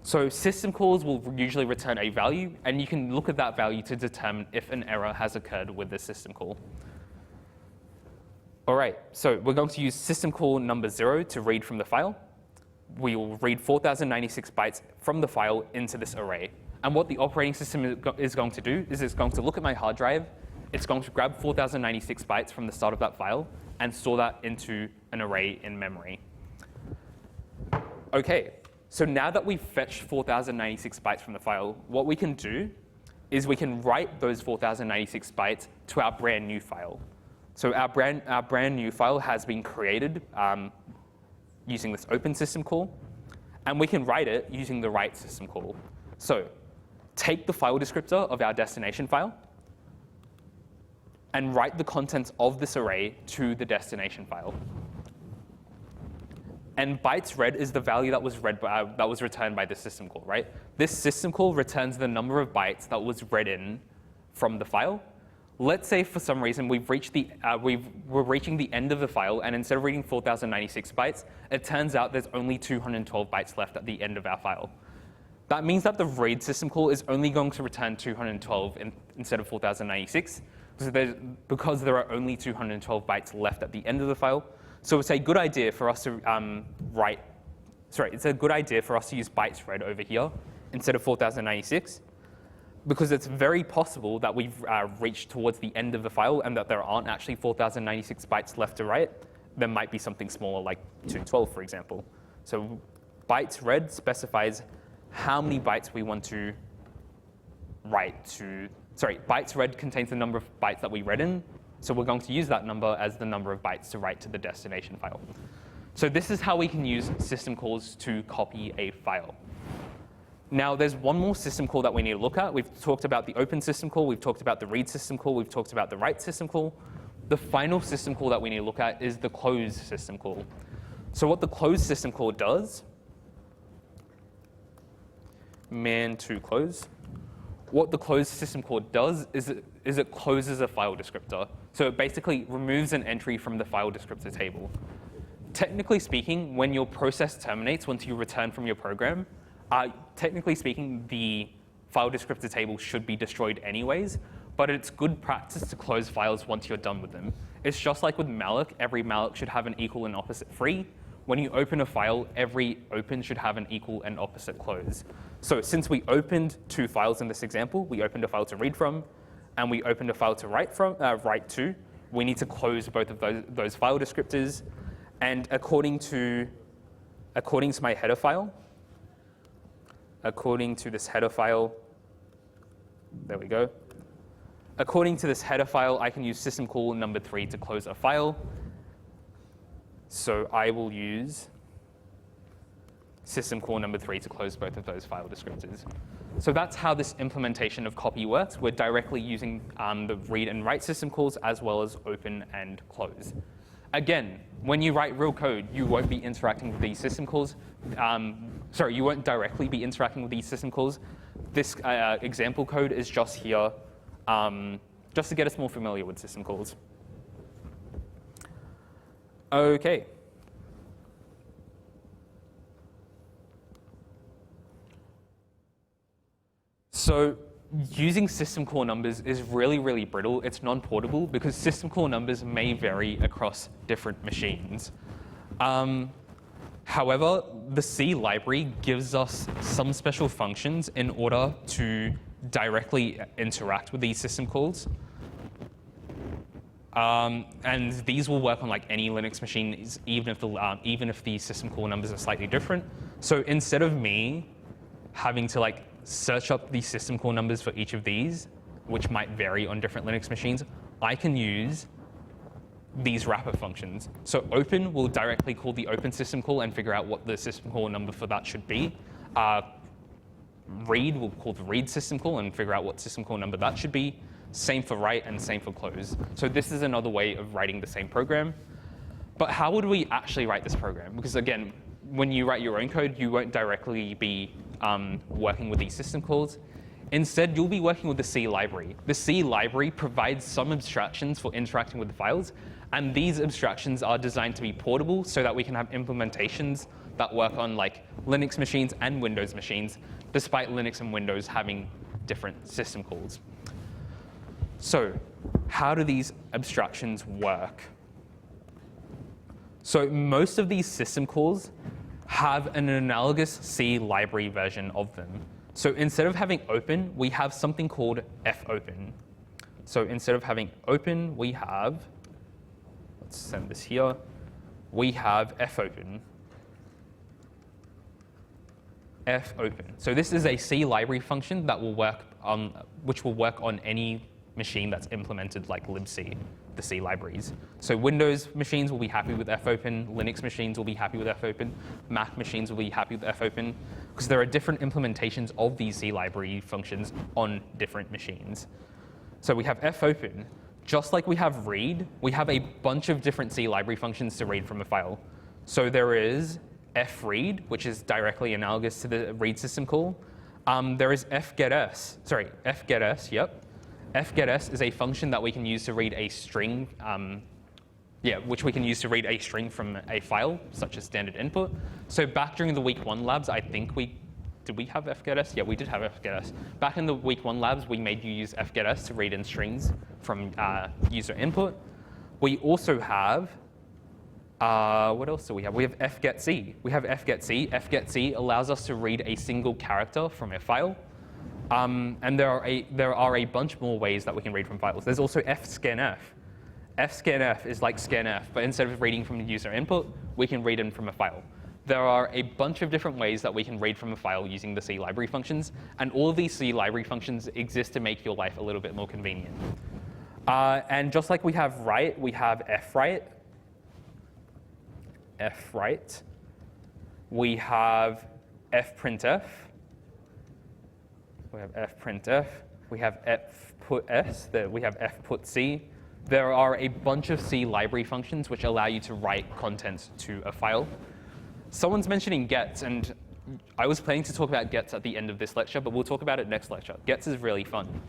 So system calls will usually return a value, and you can look at that value to determine if an error has occurred with the system call. All right, so we're going to use system call number 0 to read from the file. We will read 4096 bytes from the file into this array. And what the operating system is going to do is it's going to look at my hard drive. It's going to grab 4096 bytes from the start of that file and store that into an array in memory. OK, so now that we've fetched 4096 bytes from the file, what we can do is we can write those 4096 bytes to our brand new file. So our brand new file has been created using this open system call, and we can write it using the write system call. So take the file descriptor of our destination file and write the contents of this array to the destination file. And bytes read is the value that was returned by the system call, right? This system call returns the number of bytes that was read in from the file. Let's say for some reason we're reaching the end of the file, and instead of reading 4096 bytes, it turns out there's only 212 bytes left at the end of our file. That means that the read system call is only going to return 212 instead of 4096, because there are only 212 bytes left at the end of the file. So it's a good idea for us to it's a good idea for us to use bytes read over here instead of 4096, because it's very possible that we've reached towards the end of the file and that there aren't actually 4096 bytes left to write. There might be something smaller, like 212, for example. So bytes read specifies how many bytes we want to write to. Sorry, bytes read contains the number of bytes that we read in. So we're going to use that number as the number of bytes to write to the destination file. So this is how we can use system calls to copy a file. Now, there's one more system call that we need to look at. We've talked about the open system call. We've talked about the read system call. We've talked about the write system call. The final system call that we need to look at is the close system call. So what the close system call does, man to close. What the close system call does is it closes a file descriptor. So it basically removes an entry from the file descriptor table. Technically speaking, when your process terminates, once you return from your program, technically speaking, the file descriptor table should be destroyed anyways, but it's good practice to close files once you're done with them. It's just like with malloc. Every malloc should have an equal and opposite free. When you open a file, every open should have an equal and opposite close. So since we opened two files in this example, we opened a file to read from, and we opened a file to write to, we need to close both of those file descriptors. And according to my header file, according to this header file, there we go. According to this header file, I can use system call number 3 to close a file. So I will use system call number 3 to close both of those file descriptors. So that's how this implementation of copy works. We're directly using the read and write system calls as well as open and close. Again, when you write real code, you won't be interacting with these system calls. You won't directly be interacting with these system calls. This example code is just here just to get us more familiar with system calls. OK. So using system call numbers is really, really brittle. It's non-portable because system call numbers may vary across different machines. However, the C library gives us some special functions in order to directly interact with these system calls. And these will work on like any Linux machine, even if the system call numbers are slightly different. So instead of me having to like search up the system call numbers for each of these, which might vary on different Linux machines, I can use these wrapper functions. So open will directly call the open system call and figure out what the system call number for that should be. Read will call the read system call and figure out what system call number that should be. Same for write and same for close. So this is another way of writing the same program. But how would we actually write this program? Because again, when you write your own code, you won't directly be working with these system calls. Instead, you'll be working with the C library. The C library provides some abstractions for interacting with the files, and these abstractions are designed to be portable so that we can have implementations that work on like Linux machines and Windows machines, despite Linux and Windows having different system calls. So how do these abstractions work? So most of these system calls have an analogous C library version of them. So instead of having open, we have something called fopen. So instead of having open, we have, let's send this here, we have fopen. Fopen. So this is a C library function that will work on, which will work on any machine that's implemented like libc, the C libraries. So Windows machines will be happy with fopen, Linux machines will be happy with fopen, Mac machines will be happy with fopen, because there are different implementations of these C library functions on different machines. So we have fopen. Just like we have read, we have a bunch of different C library functions to read from a file. So there is fread, which is directly analogous to the read system call. There is fgetS, yep. fgetS is a function that we can use to read a string, which we can use to read a string from a file, such as standard input. So back during the week 1 labs, I think did we have fgetS? Yeah, we did have fgetS. Back in the week 1 labs, we made you use fgetS to read in strings from user input. We also have, what else do we have? We have fgetC. We have fgetC. fgetC allows us to read a single character from a file. And there are a bunch more ways that we can read from files. There's also fscanf. Fscanf is like scanf, but instead of reading from the user input, we can read in from a file. There are a bunch of different ways that we can read from a file using the C library functions, and all of these C library functions exist to make your life a little bit more convenient. And just like we have write, we have fwrite. Fwrite. We have fprintf. We have fprintf. We have fputs. We have fputc. There are a bunch of C library functions which allow you to write content to a file. Someone's mentioning gets, and I was planning to talk about gets at the end of this lecture, but we'll talk about it next lecture. Gets is really fun.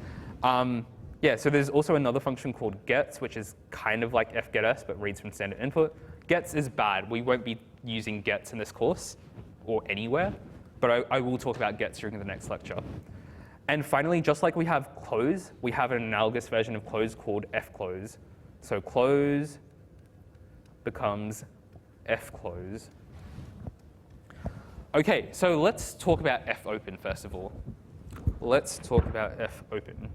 So there's also another function called gets, which is kind of like fgetS, but reads from standard input. Gets is bad. We won't be using gets in this course or anywhere, but I will talk about gets during the next lecture. And finally, just like we have close, we have an analogous version of close called fclose. So close becomes fclose. OK, so let's talk about fopen first of all. Let's talk about fopen.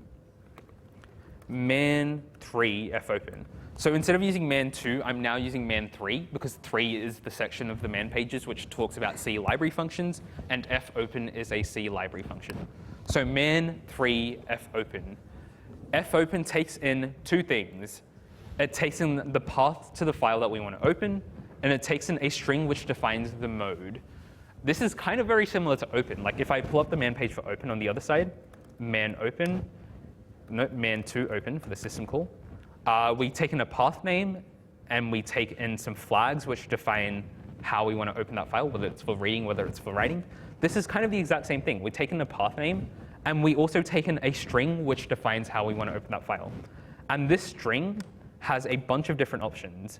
man3 fopen. So instead of using man2, I'm now using man3 because 3 is the section of the man pages which talks about C library functions, and fopen is a C library function. So man3 fopen. Fopen takes in two things. It takes in the path to the file that we want to open, and it takes in a string which defines the mode. This is kind of very similar to open. Like if I pull up the man page for open on the other side, man2 open for the system call. We take in a path name, and we take in some flags which define how we want to open that file, whether it's for reading, whether it's for writing. This is kind of the exact same thing. We take in a path name, and we also take in a string which defines how we want to open that file. And this string has a bunch of different options.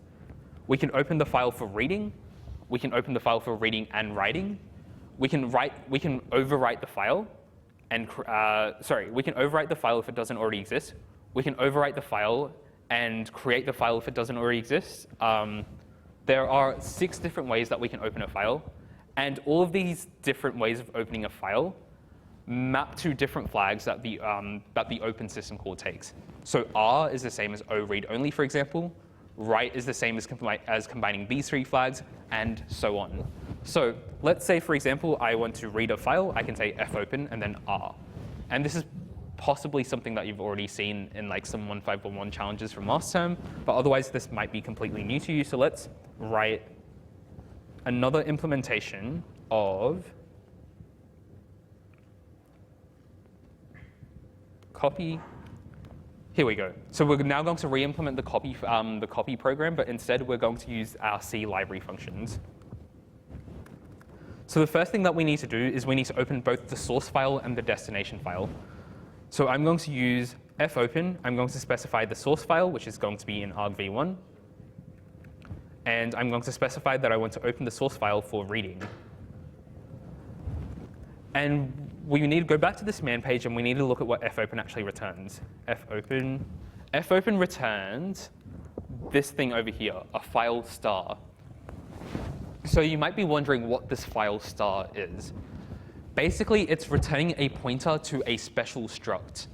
We can open the file for reading. We can open the file for reading and writing. We can overwrite the file. And we can overwrite the file if it doesn't already exist. We can overwrite the file and create the file if it doesn't already exist. There are 6 different ways that we can open a file. And all of these different ways of opening a file map to different flags that the open system call takes. So R is the same as O-read-only, for example. Write is the same as combining these 3 flags, and so on. So let's say, for example, I want to read a file. I can say fopen and then R. And this is possibly something that you've already seen in like some 1511 challenges from last term, but otherwise this might be completely new to you. So let's write another implementation of copy. Here we go. So we're now going to re-implement the copy program, but instead we're going to use our C library functions. So the first thing that we need to do is we need to open both the source file and the destination file. So I'm going to use fopen. I'm going to specify the source file, which is going to be in argv1. And I'm going to specify that I want to open the source file for reading. And we need to go back to this man page, and we need to look at what fopen actually returns. Fopen returns this thing over here, a file star. So you might be wondering what this file star is. Basically, it's returning a pointer to a special struct.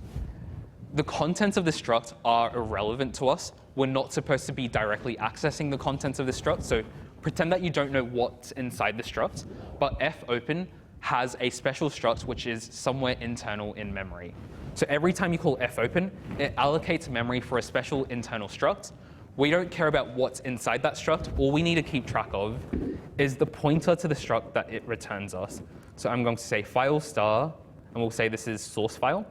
The contents of the struct are irrelevant to us. We're not supposed to be directly accessing the contents of the struct, so pretend that you don't know what's inside the struct. But fopen has a special struct which is somewhere internal in memory. So every time you call fopen, it allocates memory for a special internal struct. We don't care about what's inside that struct. All we need to keep track of is the pointer to the struct that it returns us. So I'm going to say file star, and we'll say this is source file,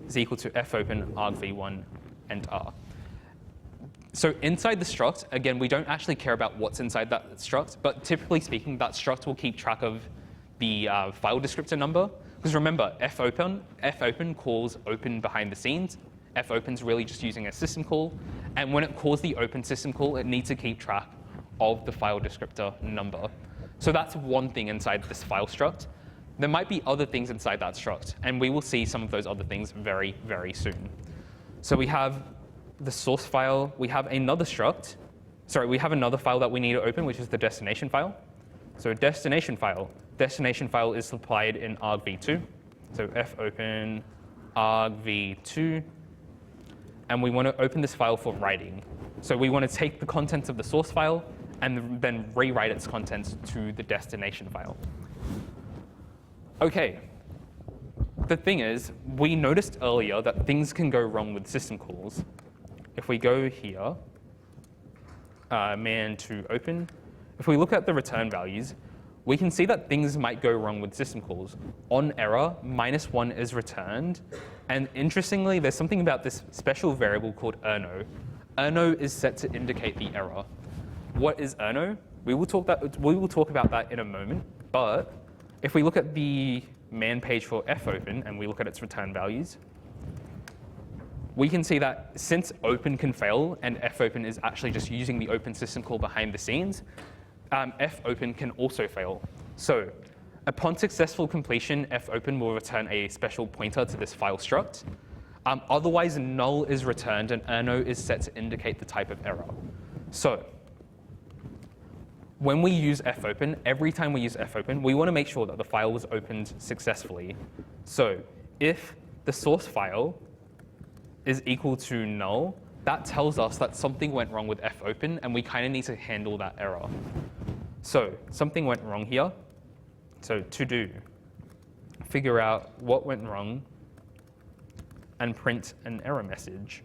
is equal to fopen argv1 and r. So inside the struct, again, we don't actually care about what's inside that struct, but typically speaking, that struct will keep track of the file descriptor number. Because remember, fopen calls open behind the scenes. Fopen's really just using a system call. And when it calls the open system call, it needs to keep track of the file descriptor number. So that's one thing inside this file struct. There might be other things inside that struct, and we will see some of those other things very, very soon. So we have the source file. We have another struct. Sorry, we have another file that we need to open, which is the destination file. So destination file. Destination file is supplied in argv2. So fopen argv2. And we want to open this file for writing. So we want to take the contents of the source file and then rewrite its contents to the destination file. OK. The thing is, we noticed earlier that things can go wrong with system calls. If we go here, man to open, if we look at the return values, we can see that things might go wrong with system calls. On error, -1 is returned. And interestingly, there's something about this special variable called erno. Erno is set to indicate the error. What is erno? We will talk about that in a moment. But if we look at the man page for fopen and we look at its return values, we can see that since open can fail and fopen is actually just using the open system call behind the scenes, fopen can also fail. So upon successful completion, fopen will return a special pointer to this file struct. Otherwise, null is returned, and erno is set to indicate the type of error. So when we use fopen, every time we use fopen, we want to make sure that the file was opened successfully. So if the source file is equal to null, that tells us that something went wrong with fopen, and we kind of need to handle that error. So something went wrong here. So to do, figure out what went wrong and print an error message.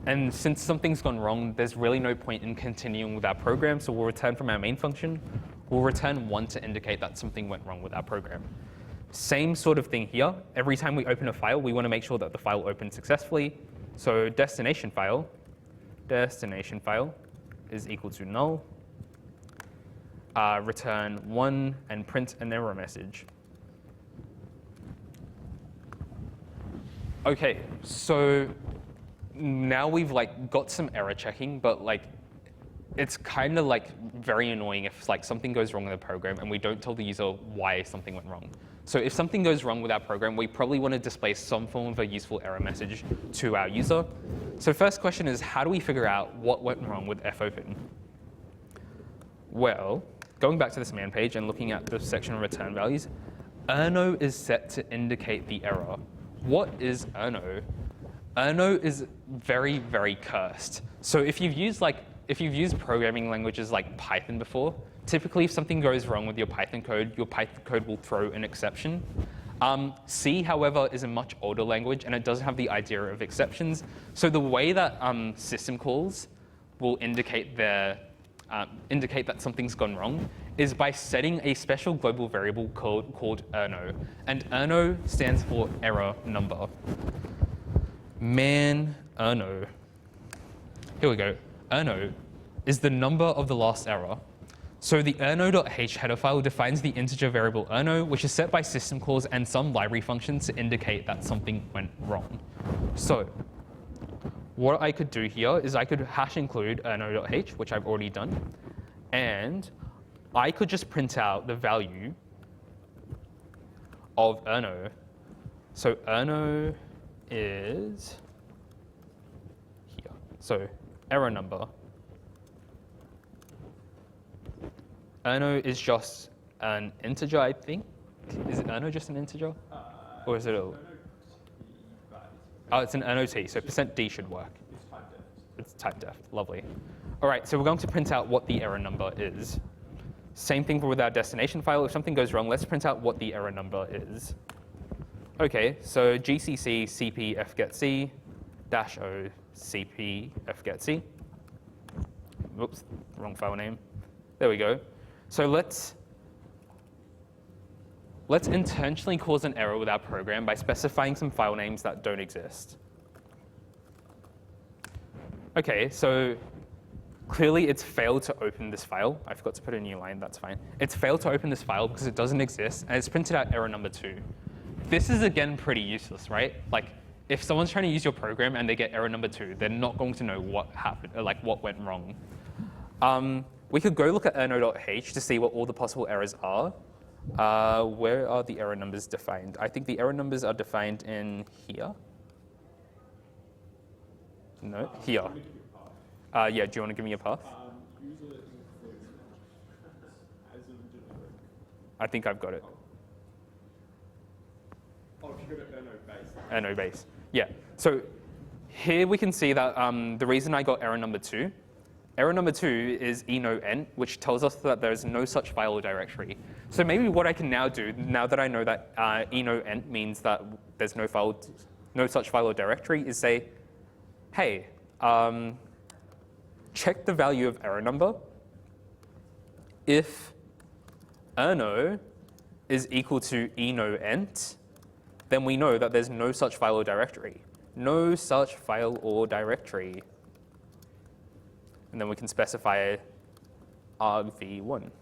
And since something's gone wrong, there's really no point in continuing with our program, so we'll return from our main function. We'll return 1 to indicate that something went wrong with our program. Same sort of thing here. Every time we open a file, we want to make sure that the file opened successfully. So destination file is equal to null. Return 1 and print an error message. OK, so now we've got some error checking, but it's kind of very annoying if something goes wrong with the program and we don't tell the user why something went wrong. So if something goes wrong with our program, we probably want to display some form of a useful error message to our user. So first question is, how do we figure out what went wrong with fopen? Well, going back to this man page and looking at the section of return values, erno is set to indicate the error. What is erno? Erno is very, very cursed. So if you've used programming languages like Python before, typically if something goes wrong with your Python code will throw an exception. C, however, is a much older language, and it doesn't have the idea of exceptions. So the way that system calls will indicate that something's gone wrong is by setting a special global variable called erno. And erno stands for error number. Man erno. Here we go. Erno is the number of the last error. So the erno.h header file defines the integer variable erno, which is set by system calls and some library functions to indicate that something went wrong. So what I could do here is I could hash include erno.h, which I've already done, and I could just print out the value of erno. So erno is here. So error number. Erno is just an integer, I think. Is erno just an integer? Or is it a... Oh, it's an erno-t, so %d should work. It's type def, lovely. All right, so we're going to print out what the error number is. Same thing with our destination file. If something goes wrong, let's print out what the error number is. OK, so gcc cp fgetc -o cp fgetc. Whoops, wrong file name. There we go. So let's intentionally cause an error with our program by specifying some file names that don't exist. OK, so clearly it's failed to open this file. I forgot to put a new line, that's fine. It's failed to open this file because it doesn't exist, and it's printed out error number 2. This is, again, pretty useless, right? Like, if someone's trying to use your program and they get error number 2, they're not going to know what happened, or like what went wrong. We could go look at erno.h to see what all the possible errors are. Where are the error numbers defined? I think the error numbers are defined in here. No, here. Yeah, do you want to give me a path? I think I've got it. Oh, if you go to erno base. Erno base. Yeah. So here we can see that the reason I got error number 2. Error number 2 is eno_ent, which tells us that there is no such file or directory. So maybe what I can now do, now that I know that eno_ent means that there's no such file or directory, is say, hey, check the value of error number. If erno is equal to eno_ent, then we know that there's no such file or directory. No such file or directory. And then we can specify argv1.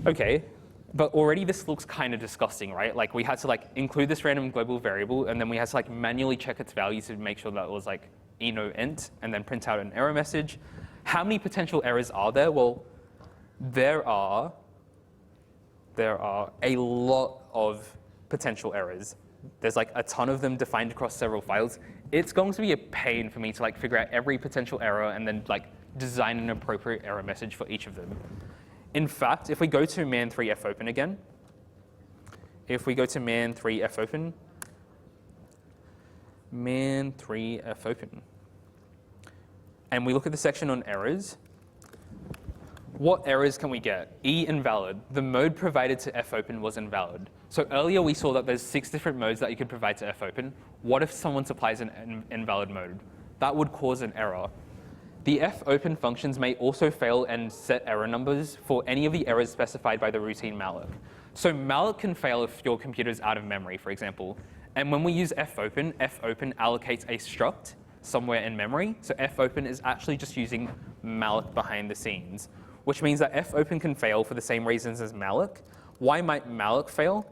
OK, but already this looks kind of disgusting, right? Like we had to like include this random global variable, and then we had to like manually check its value to make sure that it was like eno_ent, and then print out an error message. How many potential errors are there? Well, there are a lot of potential errors. There's like a ton of them defined across several files. It's going to be a pain for me to like figure out every potential error and then like design an appropriate error message for each of them. In fact, if we go to man3fopen again, if we go to man3fopen, and we look at the section on errors, what errors can we get? invalid. The mode provided to fopen was invalid. So earlier we saw that there's 6 different modes that you could provide to fopen. What if someone supplies an invalid mode? That would cause an error. The fopen functions may also fail and set error numbers for any of the errors specified by the routine malloc. So malloc can fail if your computer's out of memory, for example. And when we use fopen allocates a struct somewhere in memory. So fopen is actually just using malloc behind the scenes, which means that fopen can fail for the same reasons as malloc. Why might malloc fail?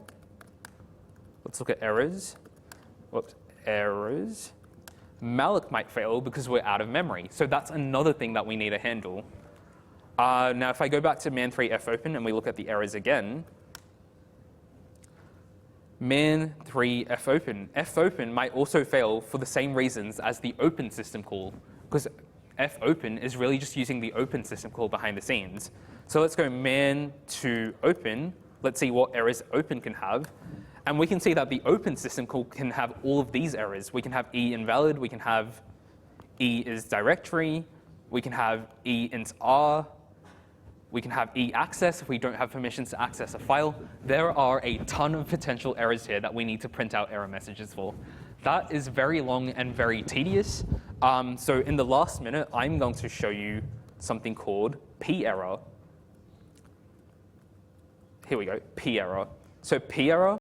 Let's look at errors. Whoops, errors. Malloc might fail because we're out of memory. So that's another thing that we need to handle. Now, if I go back to man3fopen and we look at the errors again, man3fopen. fopen might also fail for the same reasons as the open system call, because fopen is really just using the open system call behind the scenes. So let's go man to open. Let's see what errors open can have. And we can see that the open system call can have all of these errors. We can have invalid. We can have is directory. We can have int r. We can have access if we don't have permissions to access a file. There are a ton of potential errors here that we need to print out error messages for. That is very long and very tedious. So in the last minute, I'm going to show you something called p-error. Here we go, p-error. So p-error